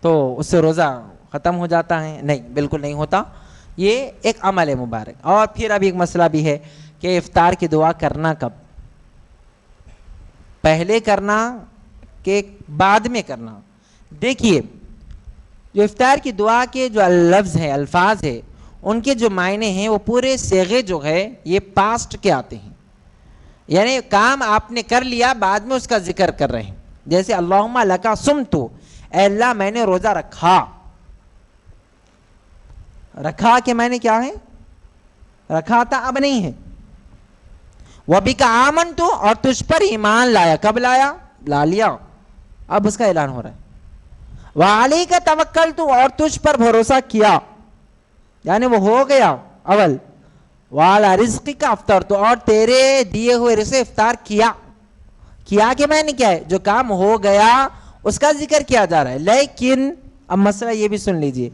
تو اس سے روزہ ختم ہو جاتا ہے. نہیں، بالکل نہیں ہوتا. یہ ایک عمل ہے مبارک. اور پھر اب ایک مسئلہ بھی ہے کہ افطار کی دعا کرنا کب، پہلے کرنا کہ بعد میں کرنا. دیکھیے جو افطار کی دعا کے جو لفظ ہیں، الفاظ ہیں، ان کے جو معنی ہیں وہ پورے صیغے جو ہے یہ پاسٹ کے آتے ہیں، یعنی کام آپ نے کر لیا بعد میں اس کا ذکر کر رہے ہیں. جیسے اللہم لکا صمتو، اے اللہ میں نے روزہ رکھا. رکھا کے معنی کیا ہے؟ رکھا تھا، اب نہیں ہے. وَبِكَ آمَنْتُ، اور تجھ پر ایمان لایا. کب لایا؟ لا لیا، اب اس کا اعلان ہو رہا ہے. وَعَلَيْكَ تَوَكَّلْتُ، اور تجھ پر بھروسہ کیا، یعنی وہ ہو گیا اول. وَعَلَى رِزْقِكَ أَفْطَرْتُ، اور تیرے دیے ہوئے رزق افطار کیا. کیا کہ میں نے کیا ہے؟ جو کام ہو گیا اس کا ذکر کیا جا رہا ہے. لیکن اب مسئلہ یہ بھی سن لیجئے،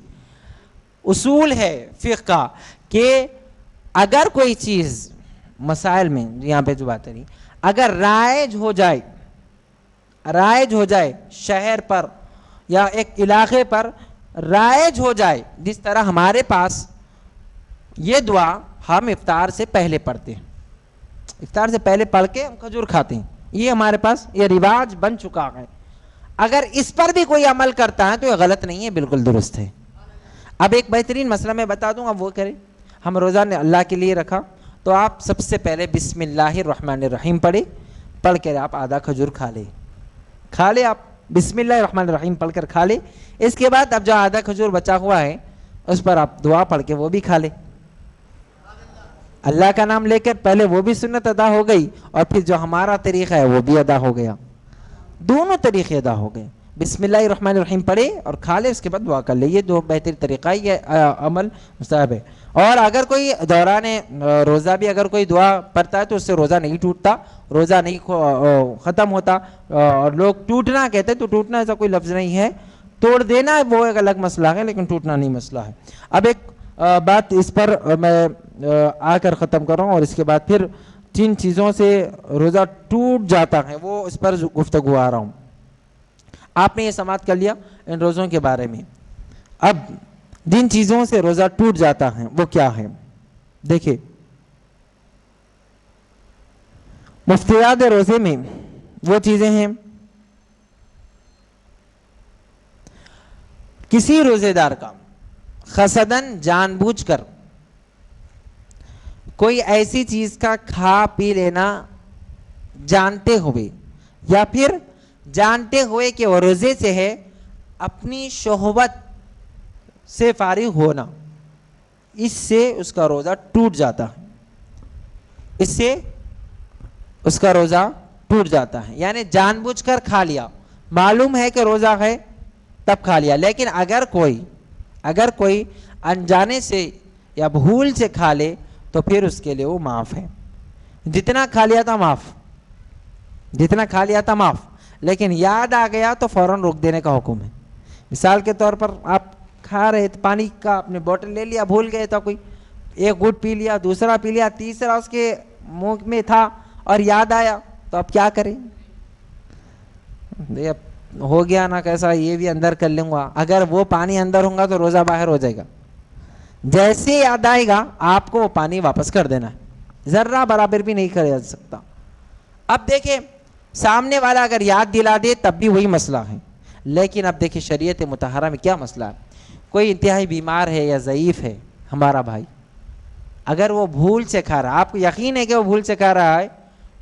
اصول ہے فقہ کا کہ اگر کوئی چیز مسائل میں یہاں پہ جو بات ہے اگر رائج ہو جائے شہر پر یا ایک علاقے پر رائج ہو جائے، جس طرح ہمارے پاس یہ دعا ہم افطار سے پہلے پڑھتے ہیں، افطار سے پہلے پڑھ کے ہم کھجور کھاتے ہیں، یہ ہمارے پاس یہ رواج بن چکا ہے. اگر اس پر بھی کوئی عمل کرتا ہے تو یہ غلط نہیں ہے، بالکل درست ہے. اب ایک بہترین مسئلہ میں بتا دوں، اب وہ کریں. ہم روزہ نے اللہ کے لیے رکھا تو آپ سب سے پہلے بسم اللہ الرحمن الرحیم پڑھ کر آپ آدھا کھجور کھا لے آپ بسم اللہ الرحمن الرحیم پڑھ کر کھا لے. اس کے بعد اب جو آدھا کھجور بچا ہوا ہے اس پر آپ دعا پڑھ کے وہ بھی کھا لے. اللہ کا نام لے کر پہلے وہ بھی سنت ادا ہو گئی اور پھر جو ہمارا طریقہ ہے وہ بھی ادا ہو گیا، دونوں طریقے ادا ہو گئے. بسم اللہ الرحمن الرحیم پڑھے اور کھا لے، اس کے بعد دعا کر لے. یہ دو بہترین طریقہ ہے، یہ عمل مستحب ہے. اور اگر کوئی دوران روزہ بھی اگر کوئی دعا پڑھتا ہے تو اس سے روزہ نہیں ٹوٹتا، روزہ نہیں ختم ہوتا. اور لوگ ٹوٹنا کہتے ہیں تو ٹوٹنا ایسا کوئی لفظ نہیں ہے، توڑ دینا وہ ایک الگ مسئلہ ہے، لیکن ٹوٹنا نہیں مسئلہ ہے. اب ایک بات اس پر میں آ کر ختم کر رہا ہوں اور اس کے بعد پھر جن چیزوں سے روزہ ٹوٹ جاتا ہے وہ اس پر گفتگو آ رہا ہوں. آپ نے یہ سماعت کر لیا ان روزوں کے بارے میں. اب جن چیزوں سے روزہ ٹوٹ جاتا ہے وہ کیا ہے؟ دیکھیں مفتیات روزے میں وہ چیزیں ہیں، کسی روزے دار کا قصداً جان بوجھ کر کوئی ایسی چیز کا کھا پی لینا جانتے ہوئے یا پھر جانتے ہوئے کہ وہ روزے سے ہے، اپنی شہوت سے فارغ ہونا، اس سے اس کا روزہ ٹوٹ جاتا ہے. اس سے اس کا روزہ ٹوٹ جاتا ہے. یعنی جان بوجھ کر کھا لیا، معلوم ہے کہ روزہ ہے تب کھا لیا. لیکن اگر کوئی انجانے سے یا بھول سے کھا لے تو پھر اس کے لیے وہ معاف ہے. جتنا کھا لیا تھا معاف، لیکن یاد آ گیا تو فوراً روک دینے کا حکم ہے. مثال کے طور پر آپ کھا رہے تھے، پانی کا اپنے بوتل لے لیا، بھول گئے تھا، کوئی ایک گھٹ پی لیا، دوسرا پی لیا، تیسرا اس کے منہ میں تھا اور یاد آیا تو اب کیا کریں؟ ہو گیا نا کیسا، یہ بھی اندر کر لوں گا. اگر وہ پانی اندر ہوگا تو روزہ باہر ہو جائے گا. جیسے یاد آئے گا آپ کو وہ پانی واپس کر دینا ہے، ذرہ برابر بھی نہیں کر سکتا. اب دیکھیں سامنے والا اگر یاد دلا دے تب بھی وہی مسئلہ ہے. لیکن اب دیکھیں شریعت مطہرہ میں کیا مسئلہ ہے. کوئی انتہائی بیمار ہے یا ضعیف ہے ہمارا بھائی، اگر وہ بھول سے کھا رہا ہے، آپ کو یقین ہے کہ وہ بھول سے کھا رہا ہے،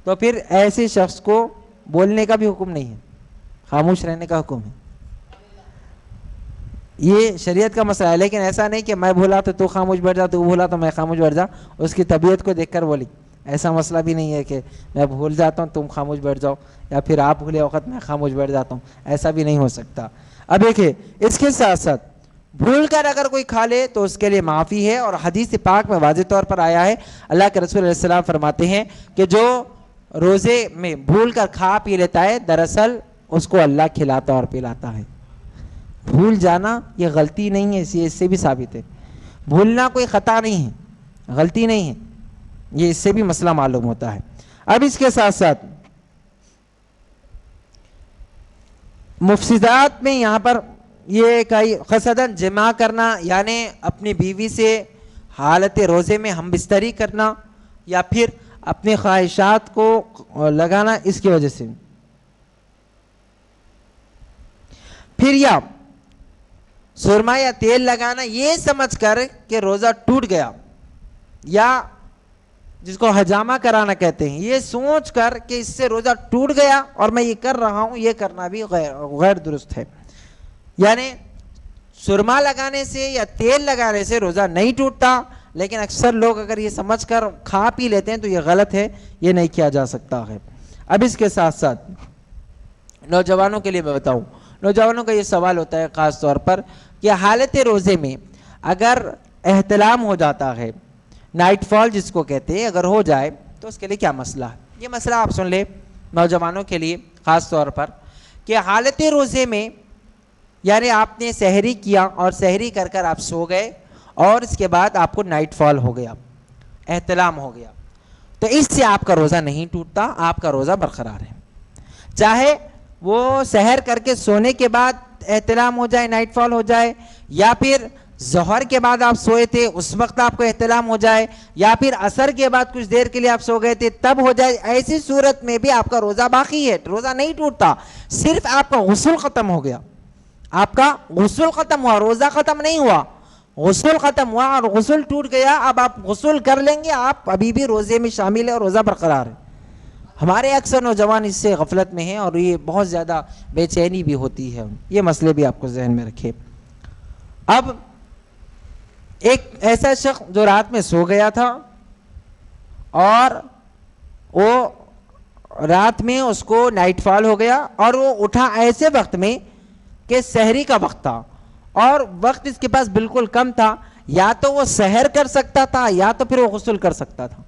تو پھر ایسے شخص کو بولنے کا بھی حکم نہیں ہے، خاموش رہنے کا حکم ہے. یہ شریعت کا مسئلہ ہے. لیکن ایسا نہیں کہ میں بھولا تو خاموش بیٹھ جا، تو بھولا تو میں خاموش بیٹھ جا، اس کی طبیعت کو دیکھ کر بولی. ایسا مسئلہ بھی نہیں ہے کہ میں بھول جاتا ہوں تم خاموش بیٹھ جاؤ، یا پھر آپ بھولے وقت میں خاموش بیٹھ جاتا ہوں، ایسا بھی نہیں ہو سکتا. اب دیکھیں اس کے ساتھ ساتھ بھول کر اگر کوئی کھا لے تو اس کے لیے معافی ہے. اور حدیث پاک میں واضح طور پر آیا ہے، اللہ کے رسول علیہ السلام فرماتے ہیں کہ جو روزے میں بھول کر کھا پی لیتا ہے، دراصل اس کو اللہ کھلاتا اور پلاتا ہے۔ بھول جانا یہ غلطی نہیں ہے، اس سے بھی ثابت ہے، بھولنا کوئی خطا نہیں ہے، غلطی نہیں ہے، یہ اس سے بھی مسئلہ معلوم ہوتا ہے۔ اب اس کے ساتھ ساتھ مفسدات میں یہاں پر یہ کئی قصداً جماع کرنا، یعنی اپنی بیوی سے حالت روزے میں ہم بستری کرنا، یا پھر اپنی خواہشات کو لگانا اس کی وجہ سے، پھر یا سرما یا تیل لگانا یہ سمجھ کر کہ روزہ ٹوٹ گیا، یا جس کو حجامہ کرانا کہتے ہیں، یہ سوچ کر کہ اس سے روزہ ٹوٹ گیا اور میں یہ کر رہا ہوں، یہ کرنا بھی غیر درست ہے۔ یعنی سرما لگانے سے یا تیل لگانے سے روزہ نہیں ٹوٹتا، لیکن اکثر لوگ اگر یہ سمجھ کر کھا پی لیتے ہیں تو یہ غلط ہے، یہ نہیں کیا جا سکتا ہے۔ اب اس کے ساتھ ساتھ نوجوانوں کے لیے میں بتاؤں، نوجوانوں کا یہ سوال ہوتا ہے خاص طور پر کہ حالت روزے میں اگر احتلام ہو جاتا ہے، نائٹ فال جس کو کہتے ہیں، اگر ہو جائے تو اس کے لیے کیا مسئلہ ہے؟ یہ مسئلہ آپ سن لیں نوجوانوں کے لیے خاص طور پر، کہ حالت روزے میں یعنی آپ نے سحری کیا اور سحری کر کر آپ سو گئے اور اس کے بعد آپ کو نائٹ فال ہو گیا، احتلام ہو گیا، تو اس سے آپ کا روزہ نہیں ٹوٹتا، آپ کا روزہ برقرار ہے۔ چاہے وہ سحر کر کے سونے کے بعد احتلام ہو جائے، نائٹ فال ہو جائے، یا پھر ظہر کے بعد آپ سوئے تھے اس وقت آپ کو احتلام ہو جائے، یا پھر عصر کے بعد کچھ دیر کے لیے آپ سو گئے تھے تب ہو جائے، ایسی صورت میں بھی آپ کا روزہ باقی ہے، روزہ نہیں ٹوٹتا، صرف آپ کا غسل ختم ہو گیا، آپ کا غسل ختم ہوا، روزہ ختم نہیں ہوا، غسل ختم ہوا اور غسل ٹوٹ گیا، اب آپ غسل کر لیں گے، آپ ابھی بھی روزے میں شامل ہے اور روزہ برقرار ہے۔ ہمارے اکثر نوجوان اس سے غفلت میں ہیں اور یہ بہت زیادہ بے چینی بھی ہوتی ہے، یہ مسئلے بھی آپ کو ذہن میں رکھے۔ اب ایک ایسا شخص جو رات میں سو گیا تھا اور وہ رات میں اس کو نائٹ فال ہو گیا اور وہ اٹھا ایسے وقت میں کہ سحری کا وقت تھا اور وقت اس کے پاس بالکل کم تھا، یا تو وہ سحر کر سکتا تھا یا تو پھر وہ غسل کر سکتا تھا،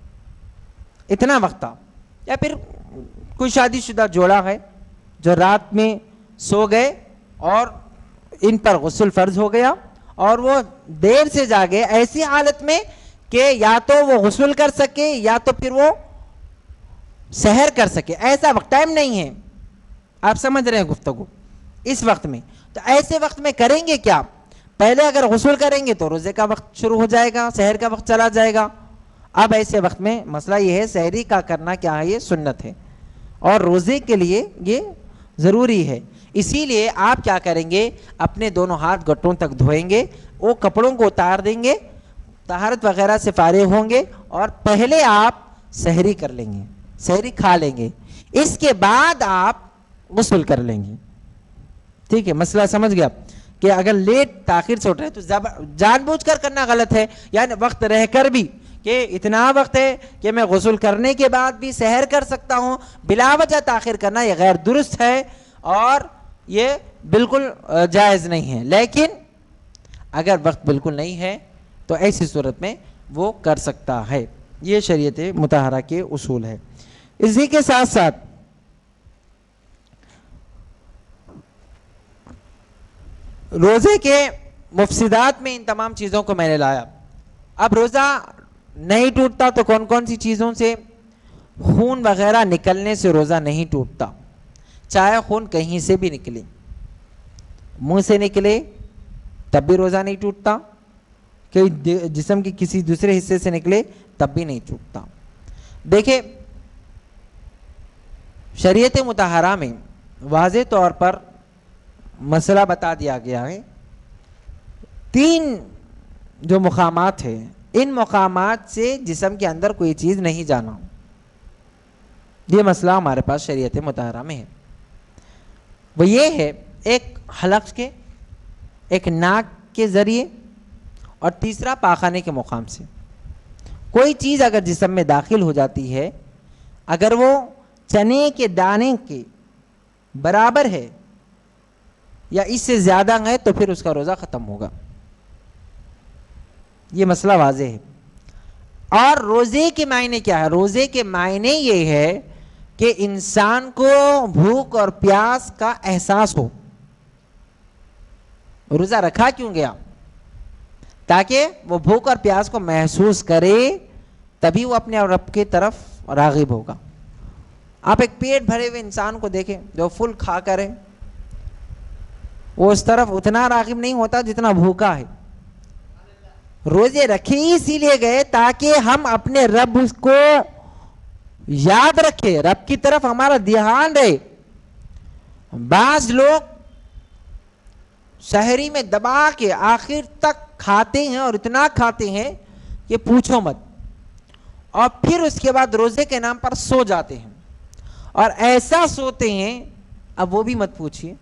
اتنا وقت تھا، یا پھر کوئی شادی شدہ جوڑا ہے جو رات میں سو گئے اور ان پر غسل فرض ہو گیا اور وہ دیر سے جاگے ایسی حالت میں کہ یا تو وہ غسل کر سکے یا تو پھر وہ سحر کر سکے، ایسا وقت ٹائم نہیں ہے، آپ سمجھ رہے ہیں گفتگو، اس وقت میں تو ایسے وقت میں کریں گے کیا؟ پہلے اگر غسل کریں گے تو روزے کا وقت شروع ہو جائے گا، سحر کا وقت چلا جائے گا، اب ایسے وقت میں مسئلہ یہ ہے سحری کا کرنا کیا ہے، یہ سنت ہے اور روزے کے لیے یہ ضروری ہے، اسی لیے آپ کیا کریں گے، اپنے دونوں ہاتھ گھٹوں تک دھوئیں گے، وہ کپڑوں کو اتار دیں گے، طہارت وغیرہ سے فارغ ہوں گے اور پہلے آپ سحری کر لیں گے، سحری کھا لیں گے، اس کے بعد آپ غسل کر لیں گے، ٹھیک ہے؟ مسئلہ سمجھ گیا کہ اگر لیٹ تاخیر سے اٹھ رہے تو جان بوجھ کر کرنا غلط ہے، یعنی وقت رہ کر بھی کہ اتنا وقت ہے کہ میں غسل کرنے کے بعد بھی سحر کر سکتا ہوں، بلا وجہ تاخیر کرنا یہ غیر درست ہے اور یہ بالکل جائز نہیں ہے، لیکن اگر وقت بالکل نہیں ہے تو ایسی صورت میں وہ کر سکتا ہے، یہ شریعت مطہرہ کے اصول ہے۔ اسی کے ساتھ ساتھ روزے کے مفسدات میں ان تمام چیزوں کو میں نے لایا۔ اب روزہ نہیں ٹوٹتا تو کون کون سی چیزوں سے؟ خون وغیرہ نکلنے سے روزہ نہیں ٹوٹتا، چاہے خون کہیں سے بھی نکلے، منہ سے نکلے تب بھی روزہ نہیں ٹوٹتا، کہ جسم کے کسی دوسرے حصے سے نکلے تب بھی نہیں ٹوٹتا۔ دیکھیں شریعت مطہرہ میں واضح طور پر مسئلہ بتا دیا گیا ہے، 3 جو مقامات ہیں، ان مقامات سے جسم کے اندر کوئی چیز نہیں جانا، یہ مسئلہ ہمارے پاس شریعت مطہرہ میں ہے، وہ یہ ہے ایک حلق کے، ایک ناک کے ذریعے اور تیسرا پاخانے کے مقام سے۔ کوئی چیز اگر جسم میں داخل ہو جاتی ہے، اگر وہ چنے کے دانے کے برابر ہے یا اس سے زیادہ ہے تو پھر اس کا روزہ ختم ہوگا، یہ مسئلہ واضح ہے۔ اور روزے کے معنی کیا ہے؟ روزے کے معنی یہ ہے کہ انسان کو بھوک اور پیاس کا احساس ہو. روزہ رکھا کیوں گیا؟ تاکہ وہ بھوک اور پیاس کو محسوس کرے، تبھی وہ اپنے رب کی طرف راغب ہوگا. آپ ایک پیٹ بھرے ہوئے انسان کو دیکھیں جو فل کھا کرے، وہ اس طرف اتنا راغب نہیں ہوتا جتنا بھوکا ہے. روزے رکھے اسی لیے گئے تاکہ ہم اپنے رب کو یاد رکھے، رب کی طرف ہمارا دھیان رہے. بعض لوگ شہری میں دبا کے آخر تک کھاتے ہیں اور اتنا کھاتے ہیں کہ پوچھو مت، اور پھر اس کے بعد روزے کے نام پر سو جاتے ہیں، اور ایسا سوتے ہیں اب وہ بھی مت پوچھئے.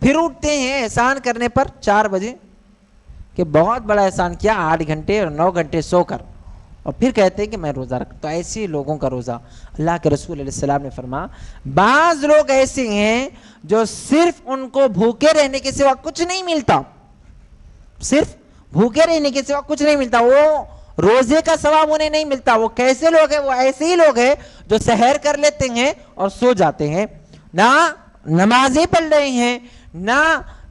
پھر اٹھتے ہیں احسان کرنے پر 4 بجے کہ بہت بڑا احسان کیا، 8 گھنٹے اور 9 گھنٹے سو کر، اور پھر کہتے ہیں کہ میں روزہ رکھتا. تو ایسے لوگوں کا روزہ، اللہ کے رسول علیہ السلام نے فرمایا بعض لوگ ایسے ہیں جو صرف ان کو بھوکے رہنے کے سوا کچھ نہیں ملتا، صرف بھوکے رہنے کے سوا کچھ نہیں ملتا، وہ روزے کا ثواب انہیں نہیں ملتا. وہ کیسے لوگ ہیں؟ وہ ایسے ہی لوگ ہیں جو سحر کر لیتے ہیں اور سو جاتے ہیں، نہ نمازیں پڑھ رہے ہیں، نہ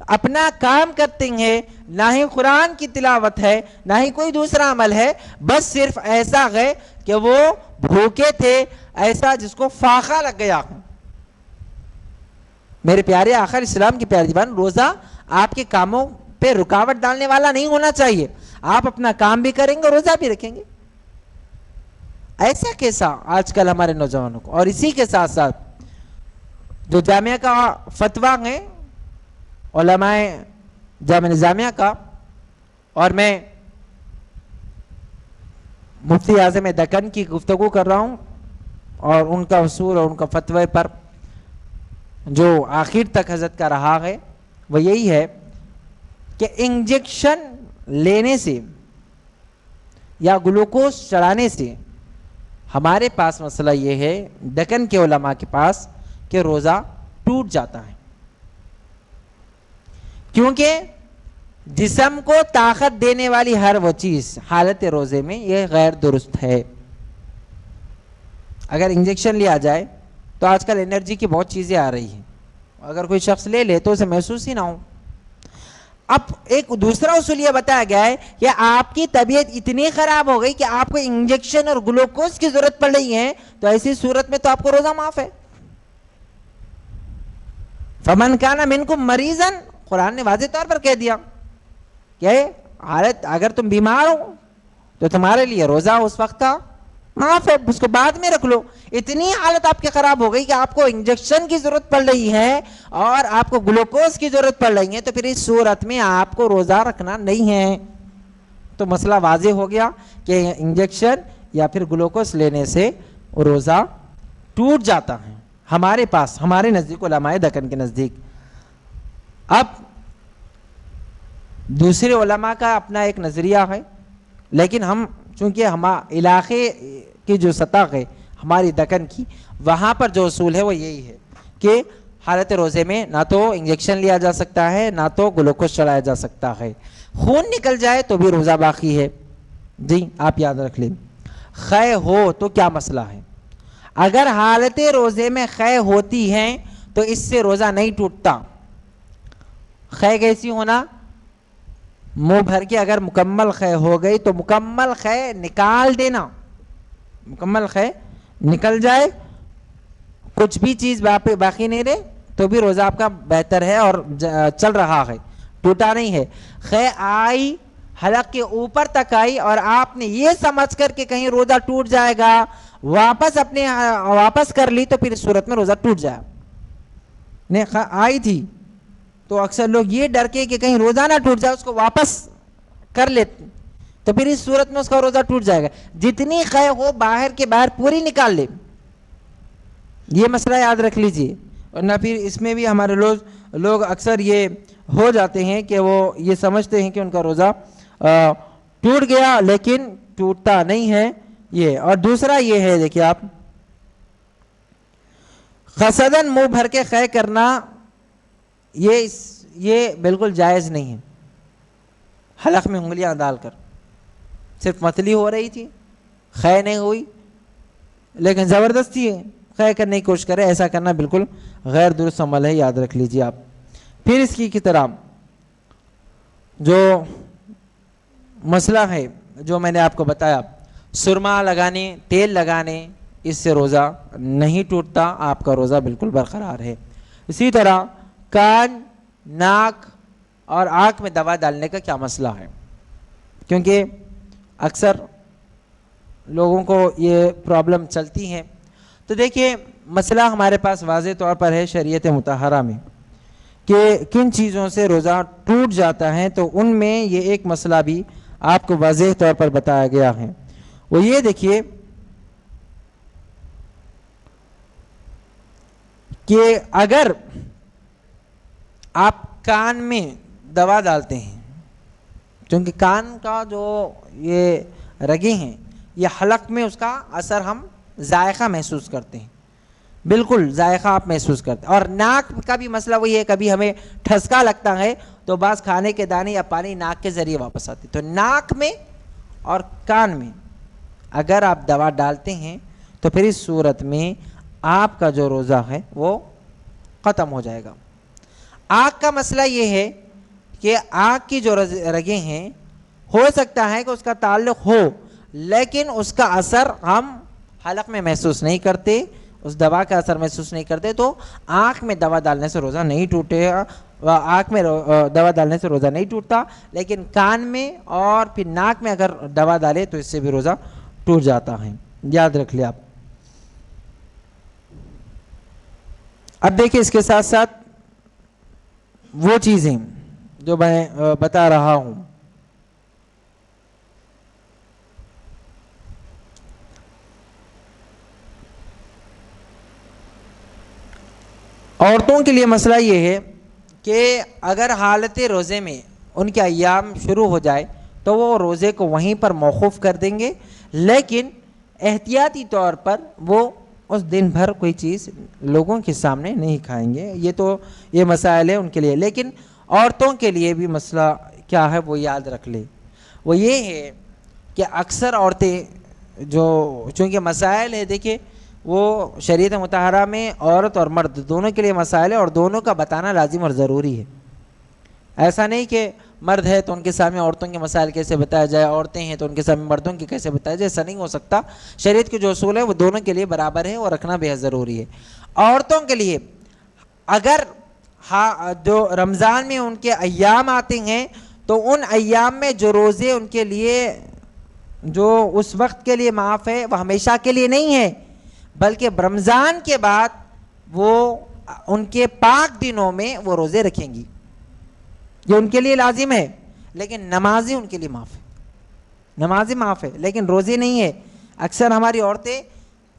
اپنا کام کرتے ہیں، نہ ہی قرآن کی تلاوت ہے، نہ ہی کوئی دوسرا عمل ہے، بس صرف ایسا ہے کہ وہ بھوکے تھے، ایسا جس کو فاقہ لگ گیا. میرے پیارے آخر اسلام کی پیاری زبان، روزہ آپ کے کاموں پہ رکاوٹ ڈالنے والا نہیں ہونا چاہیے. آپ اپنا کام بھی کریں گے، روزہ بھی رکھیں گے. ایسا کیسا آج کل ہمارے نوجوانوں کو. اور اسی کے ساتھ ساتھ جو جامعہ کا فتویٰ ہے علماء جامعہ نظامیہ کا، اور میں مفتی اعظم دکن کی گفتگو کر رہا ہوں، اور ان کا اصول اور ان کا فتوے پر جو آخر تک حضرت کا رہا ہے وہ یہی ہے کہ انجیکشن لینے سے یا گلوکوز چڑھانے سے ہمارے پاس مسئلہ یہ ہے، دکن کے علماء کے پاس، کہ روزہ ٹوٹ جاتا ہے. کیونکہ جسم کو طاقت دینے والی ہر وہ چیز حالت روزے میں یہ غیر درست ہے. اگر انجیکشن لیا جائے تو آج کل انرجی کی بہت چیزیں آ رہی ہیں، اگر کوئی شخص لے لے تو اسے محسوس ہی نہ ہو. اب ایک دوسرا اصول یہ بتایا گیا ہے کہ آپ کی طبیعت اتنی خراب ہو گئی کہ آپ کو انجیکشن اور گلوکوز کی ضرورت پڑ رہی ہے، تو ایسی صورت میں تو آپ کو روزہ معاف ہے. فمن کان منکم مریضا، قرآن نے واضح طور پر کہہ دیا کہ حالت اگر تم بیمار ہو تو تمہارے لیے روزہ اس وقت کا معاف ہے، اس کو بعد میں رکھ لو. اتنی حالت آپ کی خراب ہو گئی کہ آپ کو انجیکشن کی ضرورت پڑ رہی ہے اور آپ کو گلوکوز کی ضرورت پڑ رہی ہے، تو پھر اس صورت میں آپ کو روزہ رکھنا نہیں ہے. تو مسئلہ واضح ہو گیا کہ انجیکشن یا پھر گلوکوز لینے سے روزہ ٹوٹ جاتا ہے ہمارے پاس، ہمارے نزدیک، علماء دکن کے نزدیک. اب دوسرے علماء کا اپنا ایک نظریہ ہے، لیکن ہم چونکہ علاقے کی جو سطح ہے ہماری دکن کی، وہاں پر جو اصول ہے وہ یہی ہے کہ حالت روزے میں نہ تو انجیکشن لیا جا سکتا ہے، نہ تو گلوکوز چڑھایا جا سکتا ہے. خون نکل جائے تو بھی روزہ باقی ہے. جی آپ یاد رکھ لیں. خے ہو تو کیا مسئلہ ہے؟ اگر حالت روزے میں خے ہوتی ہیں تو اس سے روزہ نہیں ٹوٹتا. خے کیسی ہونا؟ منہ بھر کے اگر مکمل خے ہو گئی تو مکمل خے نکال دینا، مکمل خے نکل جائے، کچھ بھی چیز باقی نہیں رہے تو بھی روزہ آپ کا بہتر ہے اور چل رہا ہے، ٹوٹا نہیں ہے. خے آئی، حلق کے اوپر تک آئی، اور آپ نے یہ سمجھ کر کہ کہیں روزہ ٹوٹ جائے گا واپس کر لی، تو پھر اس صورت میں روزہ ٹوٹ جائے. نہیں آئی تھی تو اکثر لوگ یہ ڈر کے کہ کہیں روزہ نہ ٹوٹ جائے اس کو واپس کر لیتے، تو پھر اس صورت میں اس کا روزہ ٹوٹ جائے گا. جتنی خے ہو باہر کے باہر پوری نکال لے، یہ مسئلہ یاد رکھ لیجئے. ورنہ پھر اس میں بھی ہمارے لوگ اکثر یہ ہو جاتے ہیں کہ وہ یہ سمجھتے ہیں کہ ان کا روزہ ٹوٹ گیا، لیکن ٹوٹتا نہیں ہے یہ. اور دوسرا یہ ہے، دیکھیے آپ، قصداً منہ بھر کے خے کرنا یہ بالکل جائز نہیں ہے. حلق میں انگلیاں ڈال کر، صرف متلی ہو رہی تھی، خے نہیں ہوئی، لیکن زبردستی ہے خیر کرنے کی کوشش کریں. ایسا کرنا بالکل غیر درست عمل ہے, یاد رکھ لیجیے آپ. پھر اس کی طرح جو مسئلہ ہے جو میں نے آپ کو بتایا, سرما لگانے, تیل لگانے, اس سے روزہ نہیں ٹوٹتا, آپ کا روزہ بالکل برقرار ہے. اسی طرح کان, ناک اور آنکھ میں دوا ڈالنے کا کیا مسئلہ ہے, کیونکہ اکثر لوگوں کو یہ پرابلم چلتی ہیں. تو دیکھیے مسئلہ ہمارے پاس واضح طور پر ہے شریعت مطہرہ میں کہ کن چیزوں سے روزہ ٹوٹ جاتا ہے, تو ان میں یہ ایک مسئلہ بھی آپ کو واضح طور پر بتایا گیا ہے. وہ یہ دیکھیے کہ اگر آپ کان میں دوا ڈالتے ہیں, کیونکہ کان کا جو یہ رگیں ہیں یہ حلق میں اس کا اثر ہم ذائقہ محسوس کرتے ہیں, بالکل ذائقہ آپ محسوس کرتے ہیں. اور ناک کا بھی مسئلہ وہی ہے, کبھی ہمیں ٹھسکا لگتا ہے تو بعض کھانے کے دانے یا پانی ناک کے ذریعے واپس آتے. تو ناک میں اور کان میں اگر آپ دوا ڈالتے ہیں تو پھر اس صورت میں آپ کا جو روزہ ہے وہ ختم ہو جائے گا. آنکھ کا مسئلہ یہ ہے کہ آنکھ کی جو رگیں ہیں ہو سکتا ہے کہ اس کا تعلق ہو, لیکن اس کا اثر ہم حلق میں محسوس نہیں کرتے, اس دوا کا اثر محسوس نہیں کرتے. تو آنکھ میں دوا ڈالنے سے روزہ نہیں ٹوٹے, آنکھ میں دوا ڈالنے سے روزہ نہیں ٹوٹتا, لیکن کان میں اور پھر ناک میں اگر دوا ڈالے تو اس سے بھی روزہ ٹوٹ جاتا ہے, یاد رکھ لیں آپ. اب دیکھیں اس کے ساتھ ساتھ وہ چیزیں جو میں بتا رہا ہوں, عورتوں کے لیے مسئلہ یہ ہے کہ اگر حالت روزے میں ان کے ایام شروع ہو جائے تو وہ روزے کو وہیں پر موقوف کر دیں گے, لیکن احتیاطی طور پر وہ اس دن بھر کوئی چیز لوگوں کے سامنے نہیں کھائیں گے. یہ تو یہ مسائل ہے ان کے لیے. لیکن عورتوں کے لیے بھی مسئلہ کیا ہے وہ یاد رکھ لیں. وہ یہ ہے کہ اکثر عورتیں جو چونکہ مسائل ہے, دیکھیں وہ شریعت مطہرہ میں عورت اور مرد دونوں کے لیے مسائل ہے اور دونوں کا بتانا لازم اور ضروری ہے. ایسا نہیں کہ مرد ہے تو ان کے سامنے عورتوں کے مسائل کیسے بتایا جائے, عورتیں ہیں تو ان کے سامنے مردوں کے کیسے بتایا جائے, ایسا نہیں ہو سکتا. شریعت کے جو اصول ہیں وہ دونوں کے لیے برابر ہے اور رکھنا بے حد ضروری ہے. عورتوں کے لیے اگر جو رمضان میں ان کے ایام آتے ہیں تو ان ایام میں جو روزے ان کے لیے جو اس وقت کے لیے معاف ہے وہ ہمیشہ کے لیے نہیں ہے, بلکہ رمضان کے بعد وہ ان کے پاک دنوں میں وہ روزے رکھیں گی, یہ ان کے لیے لازم ہے. لیکن نمازیں ان کے لیے معاف ہے, نمازیں معاف ہے لیکن روزے نہیں ہے. اکثر ہماری عورتیں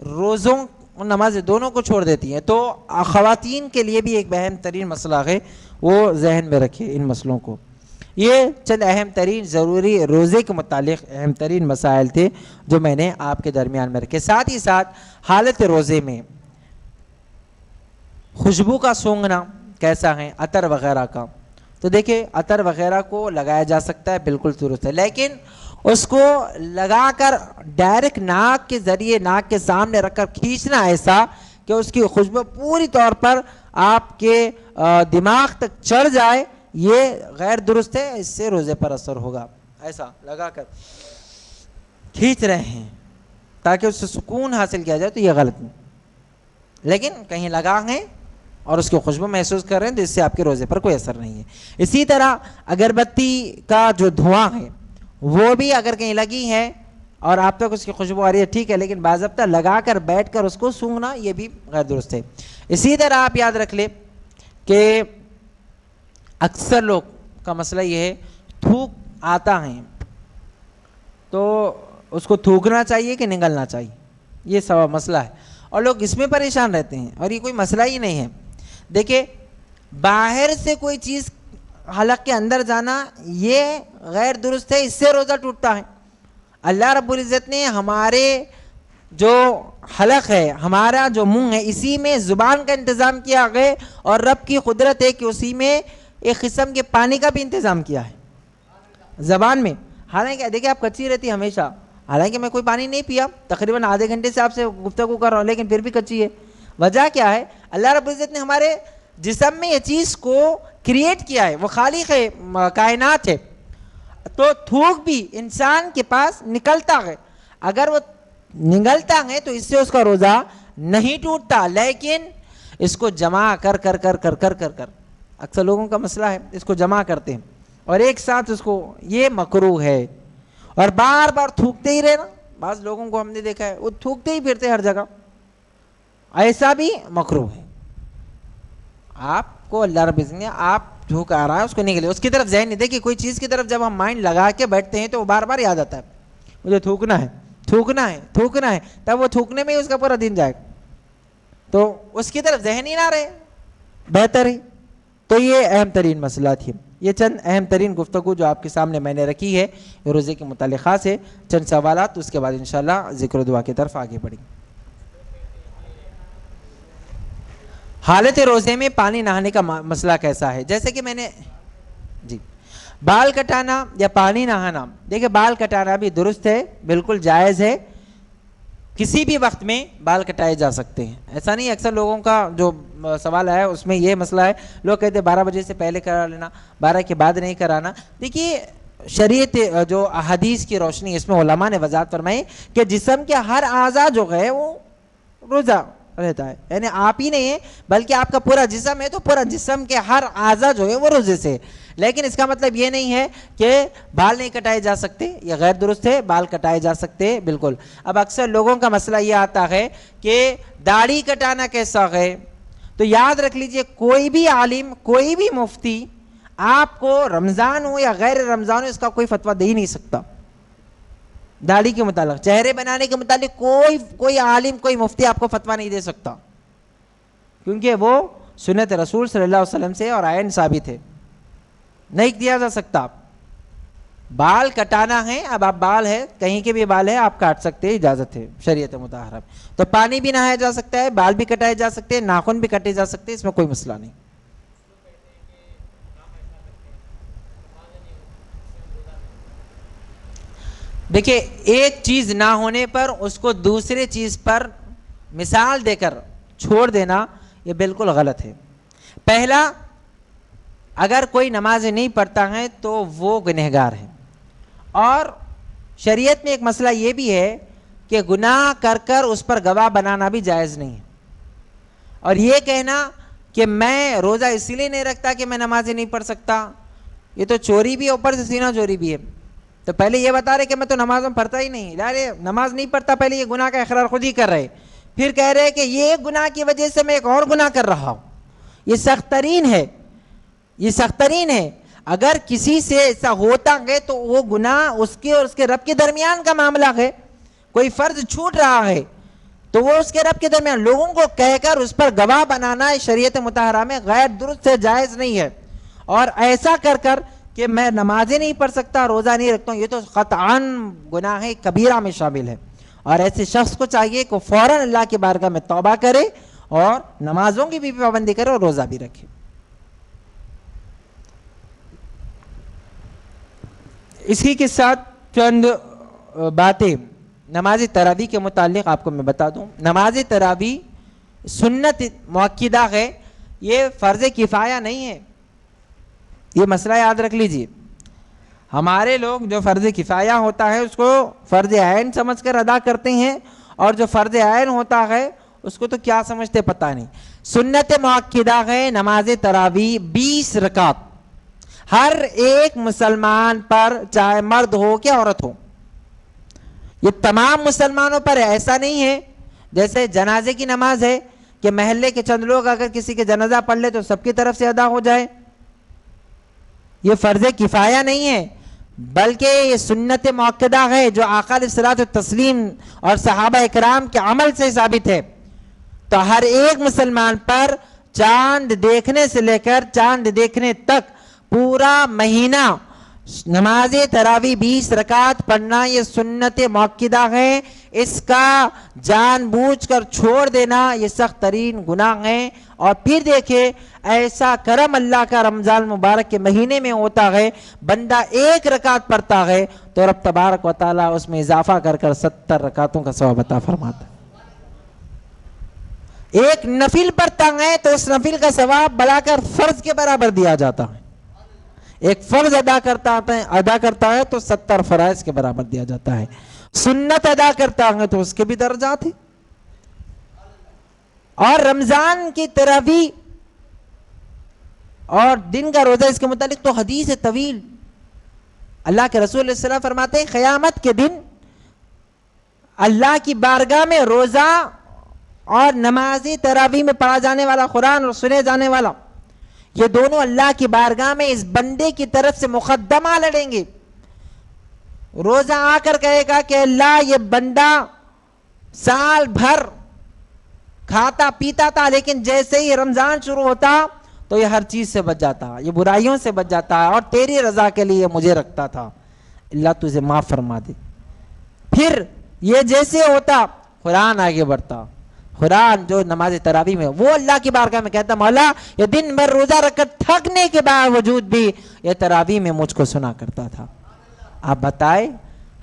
روزوں اور نمازیں دونوں کو چھوڑ دیتی ہیں. تو خواتین کے لیے بھی ایک اہم ترین مسئلہ ہے, وہ ذہن میں رکھے ان مسئلوں کو. یہ چند اہم ترین ضروری روزے کے متعلق اہم ترین مسائل تھے جو میں نے آپ کے درمیان میں رکھے. ساتھ ہی ساتھ حالت روزے میں خوشبو کا سونگھنا کیسا ہے, عطر وغیرہ کا. تو دیکھیں عطر وغیرہ کو لگایا جا سکتا ہے, بالکل درست ہے, لیکن اس کو لگا کر ڈائریکٹ ناک کے ذریعے ناک کے سامنے رکھ کر کھینچنا ایسا کہ اس کی خوشبو پوری طور پر آپ کے دماغ تک چڑھ جائے, یہ غیر درست ہے. اس سے روزے پر اثر ہوگا. ایسا لگا کر کھینچ رہے ہیں تاکہ اس سے سکون حاصل کیا جائے تو یہ غلط نہیں, لیکن کہیں لگا ہے اور اس کی خوشبو محسوس کر رہے ہیں تو اس سے آپ کے روزے پر کوئی اثر نہیں ہے. اسی طرح اگربتی کا جو دھواں ہے وہ بھی اگر کہیں لگی ہے اور آپ تک اس کی خوشبو آ رہی ہے ٹھیک ہے, لیکن باضابطہ لگا کر بیٹھ کر اس کو سونگھنا یہ بھی غیر درست ہے. اسی طرح آپ یاد رکھ لیں کہ اکثر لوگ کا مسئلہ یہ ہے تھوک آتا ہے تو اس کو تھوکنا چاہیے کہ نگلنا چاہیے, یہ سب مسئلہ ہے اور لوگ اس میں پریشان رہتے ہیں اور یہ کوئی مسئلہ ہی نہیں ہے. دیکھیں باہر سے کوئی چیز حلق کے اندر جانا یہ غیر درست ہے, اس سے روزہ ٹوٹتا ہے. اللہ رب العزت نے ہمارے جو حلق ہے, ہمارا جو منہ ہے, اسی میں زبان کا انتظام کیا ہے اور رب کی قدرت ہے کہ اسی میں ایک قسم کے پانی کا بھی انتظام کیا ہے زبان میں. حالانکہ دیکھیں آپ کچی رہتی ہمیشہ, حالانکہ میں کوئی پانی نہیں پیا, تقریباً آدھے گھنٹے سے آپ سے گفتگو کر رہا ہوں, لیکن پھر بھی کچی ہے. وجہ کیا ہے؟ اللہ رب العزت نے ہمارے جسم میں یہ چیز کو کریٹ کیا ہے، وہ خالق کائنات ہے، تو تھوک بھی انسان کے پاس نکلتا ہے، اگر وہ نگلتا ہے تو اس سے اس کا روزہ نہیں ٹوٹتا، لیکن اس کو جمع کر اکثر لوگوں کا مسئلہ ہے، اس کو جمع کرتے ہیں اور ایک ساتھ اس کو، یہ مکروہ ہے، اور بار بار تھوکتے ہی رہنا، بعض لوگوں کو ہم نے دیکھا ہے وہ تھوکتے ہی پھرتے ہر جگہ، ایسا بھی مکروہ ہے۔ آپ کو اللہ رب العزت نے آپ تھوک آ رہا ہے اس کو نکلے، اس کی طرف ذہن نہیں، دیکھیے کوئی چیز کی طرف جب ہم مائنڈ لگا کے بیٹھتے ہیں تو وہ بار بار یاد آتا ہے مجھے تھوکنا ہے، تب وہ تھوکنے میں ہی اس کا پورا دن جائے گا، تو اس کی طرف ذہن ہی نہ رہے، بہتر ہے۔ تو یہ اہم ترین مسئلہ تھی، یہ چند اہم ترین گفتگو جو آپ کے سامنے میں نے رکھی ہے روزے کے متعلق خاص ہے، چند سوالات، اس کے بعد انشاءاللہ ذکر و دعا کی طرف آگے بڑھیں گے۔ حالت روزے میں پانی نہانے کا مسئلہ کیسا ہے؟ جیسے کہ میں نے بال کٹانا یا پانی نہانا، دیکھیں بال کٹانا بھی درست ہے، بالکل جائز ہے، کسی بھی وقت میں بال کٹائے جا سکتے ہیں، ایسا نہیں۔ اکثر لوگوں کا جو سوال ہے اس میں یہ مسئلہ ہے، لوگ کہتے ہیں 12 بجے سے پہلے کرا لینا، 12 کے بعد نہیں کرانا۔ دیکھیے شریعت جو احادیث کی روشنی، اس میں علماء نے وضاحت فرمائی کہ جسم کے ہر اعضاء جو ہے وہ روزہ رہتا ہے، یعنی آپ ہی نہیں ہے بلکہ آپ کا پورا جسم ہے، تو پورا جسم کے ہر اعضاء جو ہے وہ روزے سے، لیکن اس کا مطلب یہ نہیں ہے کہ بال نہیں کٹائے جا سکتے، یہ غیر درست ہے، بال کٹائے جا سکتے بالکل۔ اب اکثر لوگوں کا مسئلہ یہ آتا ہے کہ داڑھی کٹانا کیسا ہے، تو یاد رکھ لیجئے کوئی بھی عالم، کوئی بھی مفتی آپ کو رمضان ہو یا غیر رمضان ہو اس کا کوئی فتویٰ دے ہی نہیں سکتا۔ داڑھی کے متعلق، چہرے بنانے کے متعلق کوئی عالم، کوئی مفتی آپ کو فتویٰ نہیں دے سکتا، کیونکہ وہ سنت رسول صلی اللہ علیہ وسلم سے اور عین ثابت ہے، نہیں دیا جا سکتا۔ بال کٹانا ہے، اب آپ بال ہے، کہیں کے بھی بال ہے آپ کاٹ سکتے ہیں، اجازت ہے شریعت مطہرہ میں، تو پانی بھی نہایا جا سکتا ہے، بال بھی کٹائے جا سکتے ہیں، ناخن بھی کٹے جا سکتے ہیں، اس میں کوئی مسئلہ نہیں۔ دیکھیں ایک چیز نہ ہونے پر اس کو دوسرے چیز پر مثال دے کر چھوڑ دینا یہ بالکل غلط ہے۔ پہلا، اگر کوئی نماز نہیں پڑھتا ہے تو وہ گنہگار ہے، اور شریعت میں ایک مسئلہ یہ بھی ہے کہ گناہ کر کر اس پر گواہ بنانا بھی جائز نہیں ہے، اور یہ کہنا کہ میں روزہ اسی لیے نہیں رکھتا کہ میں نمازیں نہیں پڑھ سکتا، یہ تو چوری بھی ہے، اوپر سے سینہ چوری بھی ہے۔ تو پہلے یہ بتا رہے کہ میں تو نمازوں پڑھتا ہی نہیں، نماز نہیں پڑھتا، پہلے یہ گناہ کا اقرار خود ہی کر رہے، پھر کہہ رہے کہ یہ ایک گناہ کی وجہ سے میں ایک اور گناہ کر رہا ہوں، یہ سخت ترین ہے، یہ سخت ترین ہے۔ اگر کسی سے ایسا ہوتا ہے تو وہ گناہ اس کے اور اس کے رب کے درمیان کا معاملہ ہے، کوئی فرض چھوٹ رہا ہے تو وہ اس کے رب کے درمیان، لوگوں کو کہہ کر اس پر گواہ بنانا شریعت مطہرہ میں غیر درست ہے، جائز نہیں ہے، اور ایسا کر کر کہ میں نمازیں نہیں پڑھ سکتا، روزہ نہیں رکھتا ہوں، یہ تو قطعاً گناہ کبیرہ میں شامل ہے، اور ایسے شخص کو چاہیے کہ فوراً اللہ کی بارگاہ میں توبہ کرے اور نمازوں کی بھی پابندی کرے اور روزہ بھی رکھے۔ اسی کے ساتھ چند باتیں نماز تراویح کے متعلق آپ کو میں بتا دوں۔ نماز تراویح سنت مؤکدہ ہے، یہ فرض کفایہ نہیں ہے، یہ مسئلہ یاد رکھ لیجئے۔ ہمارے لوگ جو فرض کفایہ ہوتا ہے اس کو فرض عین سمجھ کر ادا کرتے ہیں، اور جو فرض عین ہوتا ہے اس کو تو کیا سمجھتے پتہ نہیں۔ سنت مؤکدہ ہے نماز تراویح 20 رکعت، ہر ایک مسلمان پر، چاہے مرد ہو کہ عورت ہو، یہ تمام مسلمانوں پر ہے، ایسا نہیں ہے جیسے جنازے کی نماز ہے کہ محلے کے چند لوگ اگر کسی کے جنازہ پڑھ لے تو سب کی طرف سے ادا ہو جائے، یہ فرض کفایہ نہیں ہے، بلکہ یہ سنت مؤکدہ ہے جو آقا علیہ الصلوۃ والتسلیم اور صحابہ اکرام کے عمل سے ثابت ہے۔ تو ہر ایک مسلمان پر چاند دیکھنے سے لے کر چاند دیکھنے تک پورا مہینہ نماز تراویح 20 رکعت پڑھنا یہ سنت مؤکدہ ہے، اس کا جان بوجھ کر چھوڑ دینا یہ سخت ترین گناہ ہے۔ اور پھر دیکھیں ایسا کرم اللہ کا رمضان مبارک کے مہینے میں ہوتا ہے، بندہ 1 رکعت پڑھتا ہے تو رب تبارک و تعالیٰ اس میں اضافہ کر کر 70 رکعتوں کا ثواب عطا فرماتا ہے۔ ایک نفل پر تنگ ہے تو اس نفل کا ثواب بڑھا کر فرض کے برابر دیا جاتا ہے. ایک فرض ادا کرتا ہے تو 70 فرائض کے برابر دیا جاتا ہے. سنت ادا کرتا ہے تو اس کے بھی درجات ہیں. اور رمضان کی تراویح اور دن کا روزہ اس کے متعلق تو حدیث طویل. اللہ کے رسول صلی اللہ علیہ وسلم فرماتے ہیں قیامت کے دن اللہ کی بارگاہ میں روزہ اور نماز تراویح میں پڑھا جانے والا قرآن اور سنے جانے والا، یہ دونوں اللہ کی بارگاہ میں اس بندے کی طرف سے مقدمہ لڑیں گے. روزہ آ کر کہے گا کہ اللہ یہ بندہ سال بھر کھاتا پیتا تھا، لیکن جیسے ہی رمضان شروع ہوتا تو یہ ہر چیز سے بچ جاتا، یہ برائیوں سے بچ جاتا ہے اور تیری رضا کے لیے مجھے رکھتا تھا، اللہ تجھے معاف فرما دے. پھر یہ جیسے ہوتا قرآن آگے بڑھتا، قرآن جو نماز تراویح میں وہ اللہ کی بارگاہ میں کہتا مولا یہ دن بھر روزہ رکھ کر تھکنے کے باوجود بھی یہ تراویح میں مجھ کو سنا کرتا تھا. آپ بتائیں،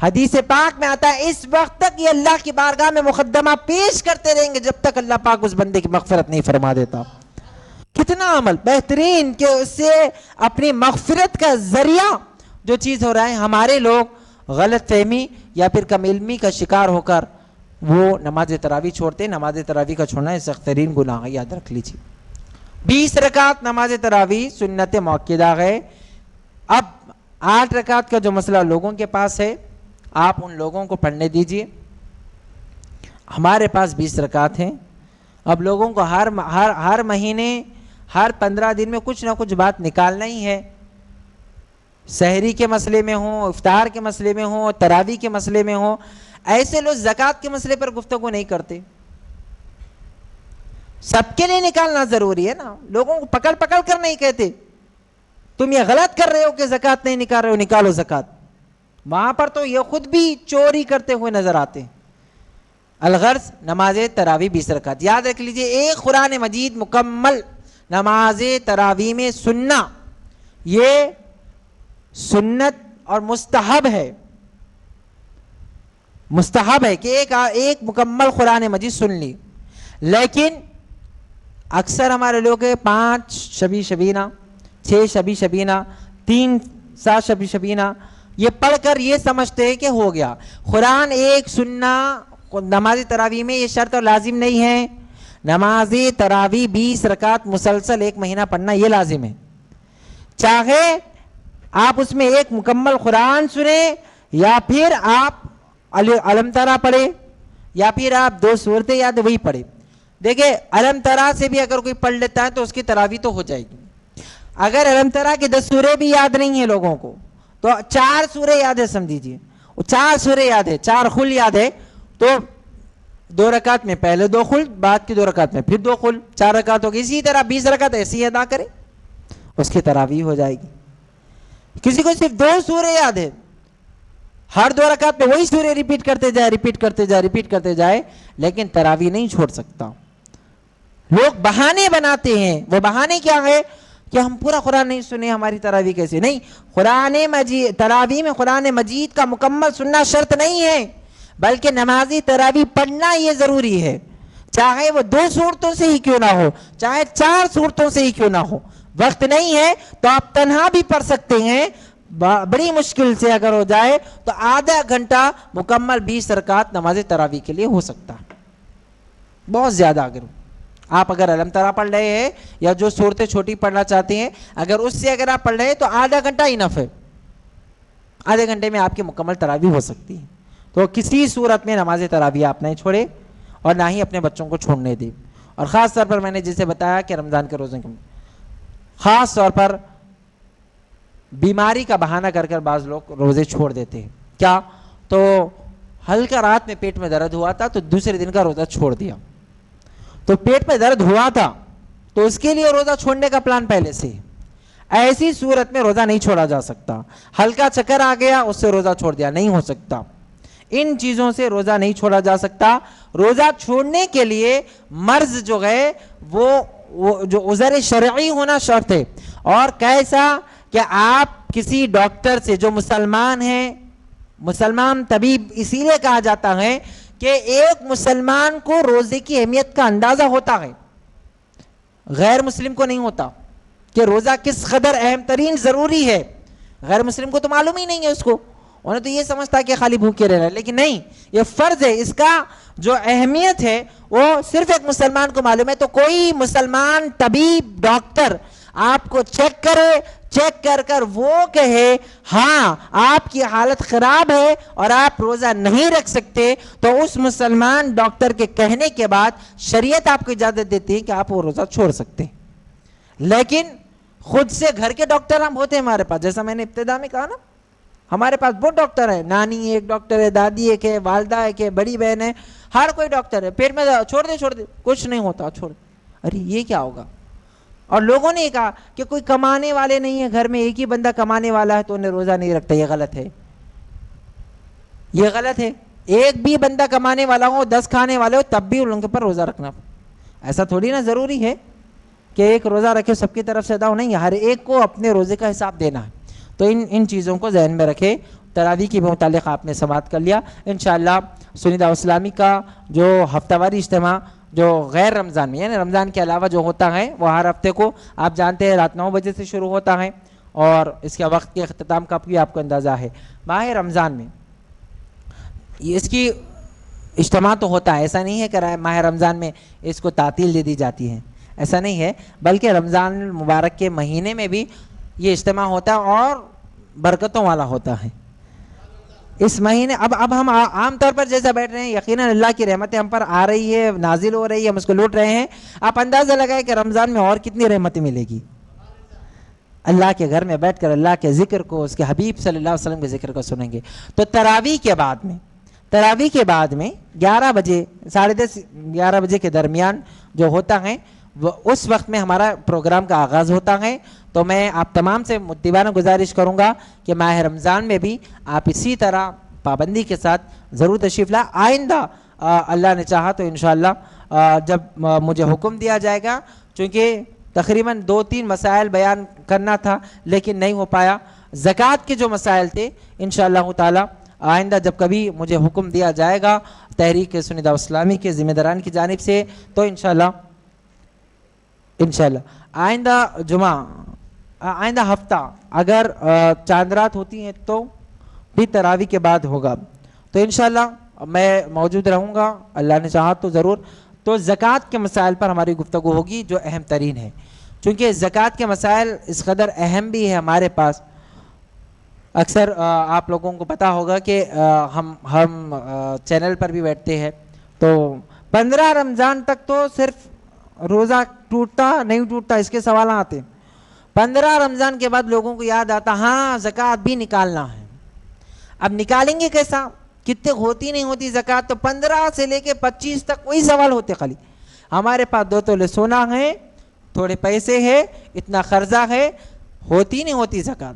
حدیث پاک میں آتا ہے اس وقت تک یہ اللہ کی بارگاہ میں مقدمہ پیش کرتے رہیں گے جب تک اللہ پاک اس بندے کی مغفرت نہیں فرما دیتا. کتنا عمل بہترین کہ اس سے اپنی مغفرت کا ذریعہ جو چیز ہو رہا ہے. ہمارے لوگ غلط فہمی یا پھر کم علمی کا شکار ہو کر وہ نماز تراویح چھوڑتے. نماز تراویح کا چھوڑنا ہے سخت ترین گناہ ہے، یاد رکھ لیجیے. 20 رکعت نماز تراویح سنت موقدہ ہے. اب 8 رکعت کا جو مسئلہ لوگوں کے پاس ہے آپ ان لوگوں کو پڑھنے دیجئے. ہمارے پاس 20 رکعت ہیں. اب لوگوں کو ہر مہینے ہر 15 دن میں کچھ نہ کچھ بات نکالنا ہی ہے. سحری کے مسئلے میں ہوں، افطار کے مسئلے میں ہوں، تراویح کے مسئلے میں ہوں. ایسے لوگ زکوٰۃ کے مسئلے پر گفتگو نہیں کرتے. سب کے لیے نکالنا ضروری ہے نا. لوگوں کو پکڑ کر نہیں کہتے تم یہ غلط کر رہے ہو کہ زکوٰۃ نہیں نکال رہے ہو، نکالو زکوٰۃ. وہاں پر تو یہ خود بھی چوری کرتے ہوئے نظر آتے ہیں. الغرض نماز تراویح 20 رکعت یاد رکھ لیجئے. ایک قرآن مجید مکمل نماز تراویح میں سننا یہ سنت اور مستحب ہے. مستحب ہے کہ ایک مکمل قرآن مجید سن لی. لیکن اکثر ہمارے لوگ 5 شبی شبینہ، 6 شبی شبینہ، 3 7 شبی شبینہ یہ پڑھ کر یہ سمجھتے ہیں کہ ہو گیا. قرآن ایک سننا نماز تراویح میں یہ شرط اور لازم نہیں ہے. نماز تراویح 20 رکعت مسلسل 1 مہینہ پڑھنا یہ لازم ہے. چاہے آپ اس میں ایک مکمل قرآن سنیں یا پھر آپ علم ترا پڑھے یا پھر آپ 2 سورتیں یاد وہی پڑھے. دیکھیں علم ترا سے بھی اگر کوئی پڑھ لیتا ہے تو اس کی تراویح تو ہو جائے گی. اگر علم ترا کے 10 سورے بھی یاد نہیں ہیں لوگوں کو تو 4 سورے یاد ہے سمجھیے. 4 سورے یاد ہے، 4 خل یاد ہے تو 2 رکعت میں پہلے 2 خل، بعد کی 2 رکعت میں پھر 2 خل، 4 رکعت ہوگی. اسی طرح 20 رکعت ایسی ادا کرے اس کی تراویح ہو جائے گی. کسی کو صرف 2 سورے یاد ہے، ہر 2 رکعت میں وہی سورے ریپیٹ کرتے جائے لیکن تراویح نہیں چھوڑ سکتا. لوگ بہانے بناتے ہیں. وہ بہانے کیا ہے کہ ہم پورا قرآن نہیں سنے ہماری تراویح کیسے؟ نہیں، قرآن مجید تراویح میں قرآن مجید کا مکمل سننا شرط نہیں ہے بلکہ نمازی تراویح پڑھنا یہ ضروری ہے. چاہے وہ 2 سورتوں سے ہی کیوں نہ ہو، چاہے 4 سورتوں سے ہی کیوں نہ ہو. وقت نہیں ہے تو آپ تنہا بھی پڑھ سکتے ہیں. بڑی مشکل سے اگر ہو جائے تو آدھا گھنٹہ مکمل 20 رکعت نماز تراویح کے لیے ہو سکتا ہے. بہت زیادہ اگر علم ترا پڑھ رہے ہیں یا جو صورتیں چھوٹی پڑھنا چاہتے ہیں اگر اس سے اگر آپ پڑھ رہے ہیں تو آدھا گھنٹہ انف ہے. آدھے گھنٹے میں آپ کی مکمل تراویح ہو سکتی ہے. تو کسی صورت میں نماز تراویح آپ نہیں چھوڑے اور نہ ہی اپنے بچوں کو چھوڑنے دیں. اور خاص طور پر میں نے جسے بتایا کہ رمضان کے روزے خاص طور پر بیماری کا بہانہ کر بعض لوگ روزے چھوڑ دیتے ہیں. کیا تو ہلکا رات میں پیٹ میں درد ہوا تھا تو دوسرے دن کا روزہ چھوڑ دیا. تو پیٹ میں درد ہوا تھا تو اس کے لیے روزہ چھوڑنے کا پلان پہلے سے. ایسی صورت میں روزہ نہیں چھوڑا جا سکتا. ہلکا چکر آ گیا اس سے روزہ چھوڑ دیا، نہیں ہو سکتا. ان چیزوں سے روزہ نہیں چھوڑا جا سکتا. روزہ چھوڑنے کے لیے مرض جو ہے وہ جو عذر شرعی ہونا شرط ہے. اور کیسا کہ آپ کسی ڈاکٹر سے جو مسلمان ہیں، مسلمان طبیب اسی لیے کہا جاتا ہے کہ ایک مسلمان کو روزے کی اہمیت کا اندازہ ہوتا ہے، غیر مسلم کو نہیں ہوتا کہ روزہ کس قدر اہم ترین ضروری ہے. غیر مسلم کو تو معلوم ہی نہیں ہے، اس کو انہیں تو یہ سمجھتا ہے کہ خالی بھوکے رہنا ہے، لیکن نہیں، یہ فرض ہے. اس کا جو اہمیت ہے وہ صرف ایک مسلمان کو معلوم ہے. تو کوئی مسلمان طبیب ڈاکٹر آپ کو چیک کرے، چیک کر کر وہ کہے ہاں آپ کی حالت خراب ہے اور آپ روزہ نہیں رکھ سکتے، تو اس مسلمان ڈاکٹر کے کہنے کے بعد شریعت آپ کو اجازت دیتی ہے کہ آپ وہ روزہ چھوڑ سکتے ہیں. لیکن خود سے گھر کے ڈاکٹر ہم ہوتے ہیں ہمارے پاس، جیسا میں نے ابتدا میں کہا نا، ہمارے پاس بہت ڈاکٹر ہیں، نانی ایک ڈاکٹر ہے، دادی ایک ہے، والدہ ایک ہے، بڑی بہن ہے، ہر کوئی ڈاکٹر ہے. پیٹ میں چھوڑ دے کچھ نہیں ہوتا، چھوڑ. ارے یہ کیا ہوگا؟ اور لوگوں نے کہا کہ کوئی کمانے والے نہیں ہے گھر میں، ایک ہی بندہ کمانے والا ہے تو انہیں روزہ نہیں رکھتا. یہ غلط ہے، یہ غلط ہے. ایک بھی بندہ کمانے والا ہو، 10 کھانے والے ہو، تب بھی ان کے پر روزہ رکھنا. ایسا تھوڑی نا ضروری ہے کہ ایک روزہ رکھے سب کی طرف سے ادا ہو، نہیں، ہر ایک کو اپنے روزے کا حساب دینا ہے. تو ان چیزوں کو ذہن میں رکھے. تراویح کے متعلق آپ نے سماعت کر لیا. انشاءاللہ سنی دعوت اسلامی کا جو ہفتہ واری اجتماع جو غیر رمضان میں، یعنی رمضان کے علاوہ جو ہوتا ہے، وہ ہر ہفتے کو آپ جانتے ہیں رات 9 بجے سے شروع ہوتا ہے، اور اس کے وقت کے اختتام کا بھی آپ کو اندازہ ہے. ماہ رمضان میں اس کی اجتماع تو ہوتا ہے، ایسا نہیں ہے کہ ماہ رمضان میں اس کو تعطیل دے دی جاتی ہے، ایسا نہیں ہے، بلکہ رمضان المبارک کے مہینے میں بھی یہ اجتماع ہوتا ہے اور برکتوں والا ہوتا ہے. اس مہینے اب ہم عام طور پر جیسا بیٹھ رہے ہیں، یقیناً اللہ کی رحمتیں ہم پر آ رہی ہے، نازل ہو رہی ہے، ہم اس کو لوٹ رہے ہیں. آپ اندازہ لگائیں کہ رمضان میں اور کتنی رحمتیں ملے گی. اللہ کے گھر میں بیٹھ کر اللہ کے ذکر کو، اس کے حبیب صلی اللہ علیہ وسلم کے ذکر کو سنیں گے. تو تراویح کے بعد میں 11 بجے 10:30 11 بجے کے درمیان جو ہوتا ہے، اس وقت میں ہمارا پروگرام کا آغاز ہوتا ہے. تو میں آپ تمام سے مدیبانہ گزارش کروں گا کہ ماہ رمضان میں بھی آپ اسی طرح پابندی کے ساتھ ضرور تشریف لائیں. آئندہ اللہ نے چاہا تو انشاءاللہ جب مجھے حکم دیا جائے گا، چونکہ تقریباً 2-3 مسائل بیان کرنا تھا لیکن نہیں ہو پایا. زکوٰۃ کے جو مسائل تھے انشاءاللہ تعالی آئندہ جب کبھی مجھے حکم دیا جائے گا تحریک سنی دعوت اسلامی کے ذمہ داران کی جانب سے، تو انشاءاللہ آئندہ جمعہ، آئندہ ہفتہ اگر چاند رات ہوتی ہیں تو بھی تراویح کے بعد ہوگا. تو انشاءاللہ میں موجود رہوں گا، اللہ نے چاہا تو ضرور. تو زکوٰۃ کے مسائل پر ہماری گفتگو ہوگی جو اہم ترین ہے، چونکہ زکوٰۃ کے مسائل اس قدر اہم بھی ہے ہمارے پاس. اکثر آپ لوگوں کو پتہ ہوگا کہ ہم چینل پر بھی بیٹھتے ہیں، تو 15 رمضان تک تو صرف روزہ ٹوٹتا نہیں ٹوٹتا اس کے سوال آتے ہیں. 15 رمضان کے بعد لوگوں کو یاد آتا ہاں زکوٰۃ بھی نکالنا ہے. اب نکالیں گے کیسا؟ کتنے ہوتی نہیں ہوتی زکوٰۃ؟ تو 15 سے لے کے 25 تک وہی سوال ہوتے. خالی ہمارے پاس 2 تولے سونا ہے، تھوڑے پیسے ہے، اتنا قرضہ ہے، ہوتی نہیں ہوتی زکوٰۃ.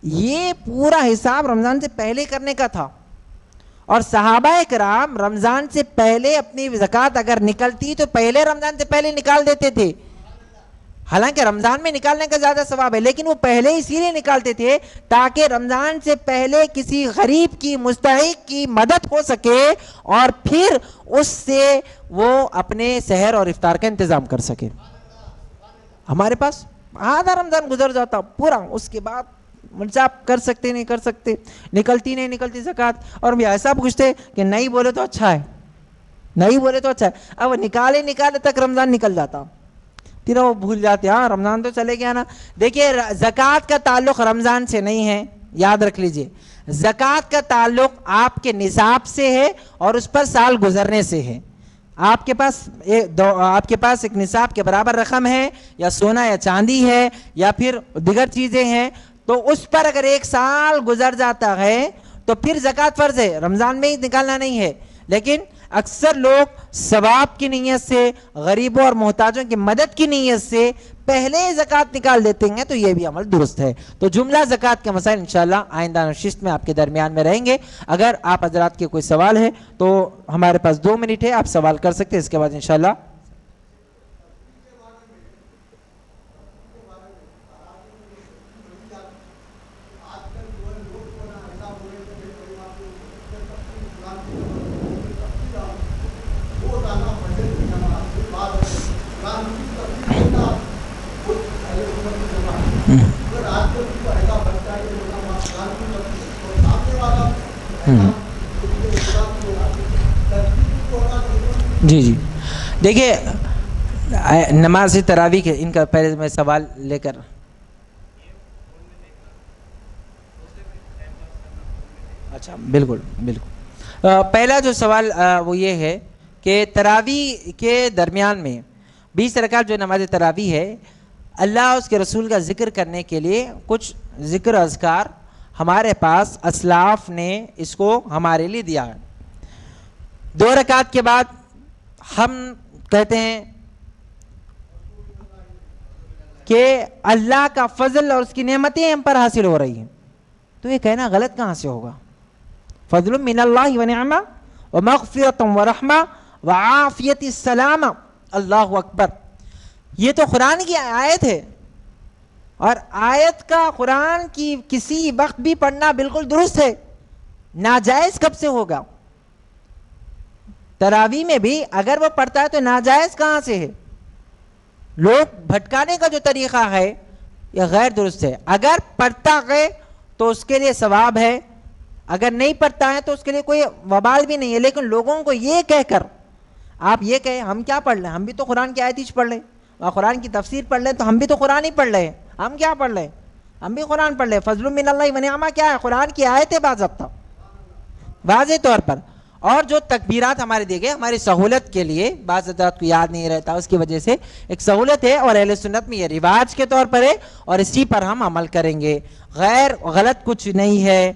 یہ پورا حساب رمضان سے پہلے کرنے کا تھا، اور صحابہ کرام رمضان سے پہلے اپنی زکوٰۃ اگر نکلتی تو پہلے رمضان سے پہلے نکال دیتے تھے. حالانکہ رمضان میں نکالنے کا زیادہ ثواب ہے، لیکن وہ پہلے اسی لیے نکالتے تھے تاکہ رمضان سے پہلے کسی غریب کی، مستحق کی مدد ہو سکے، اور پھر اس سے وہ اپنے سحر اور افطار کا انتظام کر سکے. ہمارے پاس آدھا رمضان گزر جاتا پورا، اس کے بعد منصاف کر سکتے نہیں کر سکتے، نکلتی نہیں نکلتی زکوٰۃ، اور بھی ایسا پوچھتے کہ نہیں بولے تو اچھا ہے، نہیں بولے تو اچھا ہے. اب نکالے تک رمضان نکل جاتا، پھر وہ بھول جاتے ہاں رمضان تو چلے گیا نا. دیکھیے زکوٰۃ کا تعلق رمضان سے نہیں ہے، یاد رکھ لیجئے. زکوٰۃ کا تعلق آپ کے نصاب سے ہے اور اس پر سال گزرنے سے ہے. آپ کے پاس ایک نصاب کے برابر رقم ہے، یا سونا یا چاندی ہے، یا پھر دیگر چیزیں ہیں، تو اس پر اگر 1 سال گزر جاتا ہے تو پھر زکوٰۃ فرض ہے، رمضان میں ہی نکالنا نہیں ہے. لیکن اکثر لوگ ثواب کی نیت سے، غریبوں اور محتاجوں کی مدد کی نیت سے پہلے زکوٰۃ نکال دیتے ہیں، تو یہ بھی عمل درست ہے. تو جملہ زکوٰۃ کے مسائل انشاءاللہ آئندہ نشست میں آپ کے درمیان میں رہیں گے. اگر آپ حضرات کے کوئی سوال ہے تو ہمارے پاس 2 منٹ ہے، آپ سوال کر سکتے ہیں. اس کے بعد انشاءاللہ جی جی دیکھیے نماز تراویح کے ان کا پہلے میں سوال لے کر اچھا بالکل بالکل پہلا جو سوال وہ یہ ہے کہ تراویح کے درمیان میں 20 رکعت جو نماز تراویح ہے اللہ اس کے رسول کا ذکر کرنے کے لیے کچھ ذکر اذکار ہمارے پاس اسلاف نے اس کو ہمارے لیے دیا ہے. 2 رکعت کے بعد ہم کہتے ہیں کہ اللہ کا فضل اور اس کی نعمتیں ہم پر حاصل ہو رہی ہیں, تو یہ کہنا غلط کہاں سے ہوگا؟ فضل من اللہ ونعمہ ومغفرۃ ورحمہ وعافیت السلام, اللہ اکبر. یہ تو قرآن کی آیت ہے, اور آیت کا قرآن کی کسی وقت بھی پڑھنا بالکل درست ہے. ناجائز کب سے ہوگا؟ تراویح میں بھی اگر وہ پڑھتا ہے تو ناجائز کہاں سے ہے؟ لوگ بھٹکانے کا جو طریقہ ہے یہ غیر درست ہے. اگر پڑھتا ہے تو اس کے لیے ثواب ہے, اگر نہیں پڑھتا ہے تو اس کے لیے کوئی وبال بھی نہیں ہے. لیکن لوگوں کو یہ کہہ کر آپ یہ کہیں ہم کیا پڑھ لیں, ہم بھی تو قرآن کی آیت ہی پڑھ لیں, اور قرآن کی تفسیر پڑھ لیں, تو ہم بھی تو قرآن ہی پڑھ لیں, ہم کیا پڑھ لیں, ہم بھی قرآن پڑھ لیں. فضل من اللہ ونعمہ کیا ہے؟ قرآن کی آیت ہے باضابطہ واضح طور پر. اور جو تکبیرات ہمارے دیے گئے ہماری سہولت کے لیے, بعض حضرات کو یاد نہیں رہتا, اس کی وجہ سے ایک سہولت ہے, اور اہل سنت میں یہ رواج کے طور پر ہے, اور اسی پر ہم عمل کریں گے. غیر غلط کچھ نہیں ہے.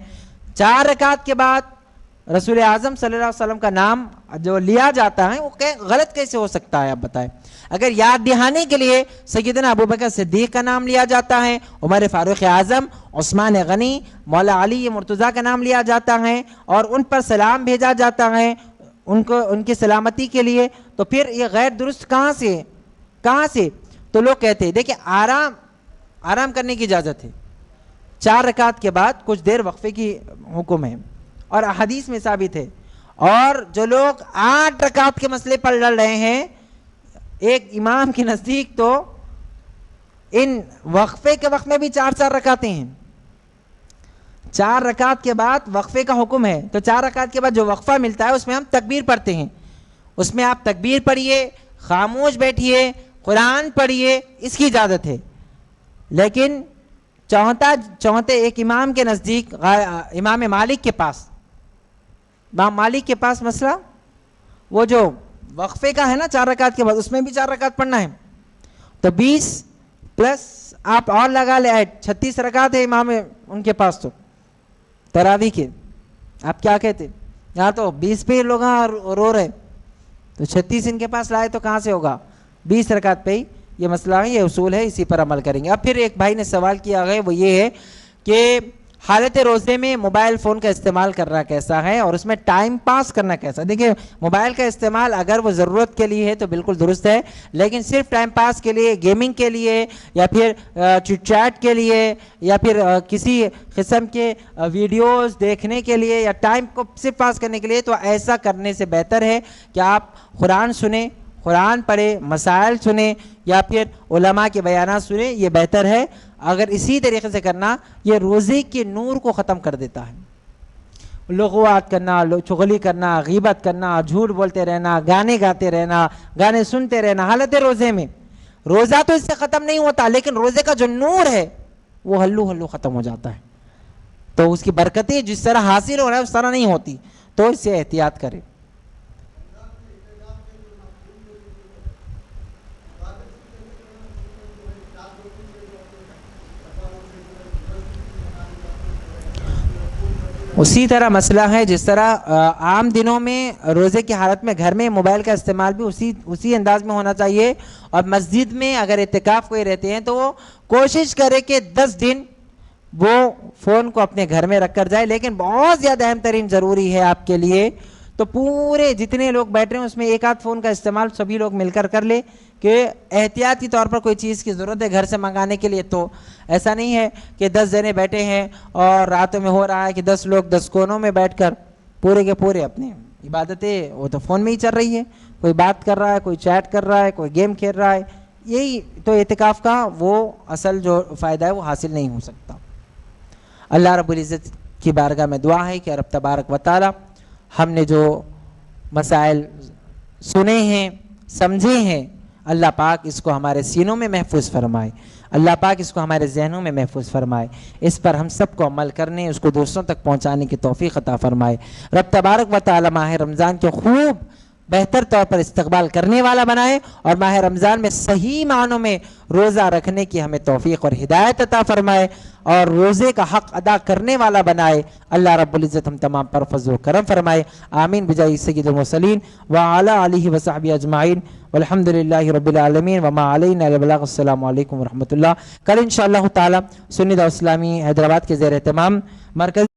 4 رکعت کے بعد رسول اعظم صلی اللہ علیہ وسلم کا نام جو لیا جاتا ہے وہ غلط کیسے ہو سکتا ہے؟ آپ بتائیں. اگر یاد دہانے کے لیے سیدنا ابوبکر صدیق کا نام لیا جاتا ہے, عمر فاروق اعظم, عثمان غنی, مولا علی مرتضیٰ کا نام لیا جاتا ہے, اور ان پر سلام بھیجا جاتا ہے ان کی سلامتی کے لیے, تو پھر یہ غیر درست کہاں سے؟ کہاں سے؟ تو لوگ کہتے ہیں دیکھیں آرام کرنے کی اجازت ہے. 4 رکعت کے بعد کچھ دیر وقفے کی حکم ہے, اور حدیث میں ثابت ہے. اور جو لوگ 8 رکعت کے مسئلے پر لڑ رہے ہیں, ایک امام کے نزدیک تو ان وقفے کے وقت میں بھی 4 رکعتیں ہیں. 4 رکعت کے بعد وقفے کا حکم ہے, تو 4 رکعت کے بعد جو وقفہ ملتا ہے اس میں ہم تکبیر پڑھتے ہیں. اس میں آپ تکبیر پڑھیے, خاموش بیٹھیے, قرآن پڑھیے, اس کی اجازت ہے. لیکن چونتے ایک امام کے نزدیک, امام مالک کے پاس, امام مالک کے پاس مسئلہ وہ جو وقفے کا ہے نا 4 رکعت کے بعد, اس میں بھی 4 رکعت پڑھنا ہے, تو 20 پلس آپ اور لگا لیں 36 رکعت ہے امام ان کے پاس. تو تراویح کے آپ کیا کہتے؟ یہاں تو 20 پہ لوگ رو رہے, تو 36 ان کے پاس لائے تو کہاں سے ہوگا؟ 20 رکعت پہ ہی یہ مسئلہ ہے, یہ اصول ہے, اسی پر عمل کریں گے. اب پھر ایک بھائی نے سوال کیا ہے, وہ یہ ہے کہ حالت روزے میں موبائل فون کا استعمال کرنا کیسا ہے, اور اس میں ٹائم پاس کرنا کیسا؟ دیکھیں موبائل کا استعمال اگر وہ ضرورت کے لیے ہے تو بالکل درست ہے, لیکن صرف ٹائم پاس کے لیے, گیمنگ کے لیے, یا پھر چٹ چیٹ کے لیے, یا پھر کسی قسم کے ویڈیوز دیکھنے کے لیے, یا ٹائم کو صرف پاس کرنے کے لیے, تو ایسا کرنے سے بہتر ہے کہ آپ قرآن سنیں, قرآن پڑھیں, مسائل سنیں, یا پھر علماء کے بیانات سنیں, یہ بہتر ہے. اگر اسی طریقے سے کرنا, یہ روزے کے نور کو ختم کر دیتا ہے. لغوات کرنا, چغلی کرنا, غیبت کرنا, جھوٹ بولتے رہنا, گانے گاتے رہنا, گانے سنتے رہنا حالت روزے میں, روزہ تو اس سے ختم نہیں ہوتا, لیکن روزے کا جو نور ہے وہ ہلو ختم ہو جاتا ہے. تو اس کی برکتیں جس طرح حاصل ہو رہا ہے اس طرح نہیں ہوتی, تو اس سے احتیاط کریں. اسی طرح مسئلہ ہے جس طرح عام دنوں میں روزے کی حالت میں گھر میں موبائل کا استعمال بھی اسی انداز میں ہونا چاہیے. اور مسجد میں اگر اعتکاف کوئی رہتے ہیں تو وہ کوشش کرے کہ 10 دن وہ فون کو اپنے گھر میں رکھ کر جائے. لیکن بہت زیادہ اہم ترین ضروری ہے آپ کے لیے, تو پورے جتنے لوگ بیٹھ رہے ہیں اس میں 1 فون کا استعمال سبھی لوگ مل کر لے, کہ احتیاطی طور پر کوئی چیز کی ضرورت ہے گھر سے منگانے کے لیے, تو ایسا نہیں ہے کہ 10 جنے بیٹھے ہیں اور راتوں میں ہو رہا ہے کہ 10 لوگ 10 کونوں میں بیٹھ کر پورے کے پورے اپنی عبادتیں وہ تو فون میں ہی چل رہی ہے, کوئی بات کر رہا ہے, کوئی چیٹ کر رہا ہے, کوئی گیم کھیل رہا ہے. یہی تو اعتکاف کا وہ اصل جو فائدہ ہے وہ حاصل نہیں ہو سکتا. اللہ رب العزت کی بارگاہ میں دعا ہے کہ رب تبارک و تعالی ہم نے جو مسائل سنے ہیں سمجھے ہیں اللہ پاک اس کو ہمارے سینوں میں محفوظ فرمائے، اللہ پاک اس کو ہمارے ذہنوں میں محفوظ فرمائے، اس پر ہم سب کو عمل کرنے اس کو دوسروں تک پہنچانے کی توفیق عطا فرمائے۔ رب تبارک و تعالی ماہ رمضان کے خوب بہتر طور پر استقبال کرنے والا بنائے اور ماہ رمضان میں صحیح معنوں میں روزہ رکھنے کی ہمیں توفیق اور ہدایت عطا فرمائے اور روزے کا حق ادا کرنے والا بنائے۔ اللہ رب العزت ہم تمام پر فضل و کرم فرمائے، آمین بجاہ سید المرسلین وعلی آلہ وصحبہ اجمعین والحمد للہ رب العالمین وما علینا الا البلاغ۔ السلام علیکم ورحمۃ اللہ۔ کل انشاءاللہ تعالی سنی دعوت اسلامی حیدرآباد کے زیر اہتمام مرکز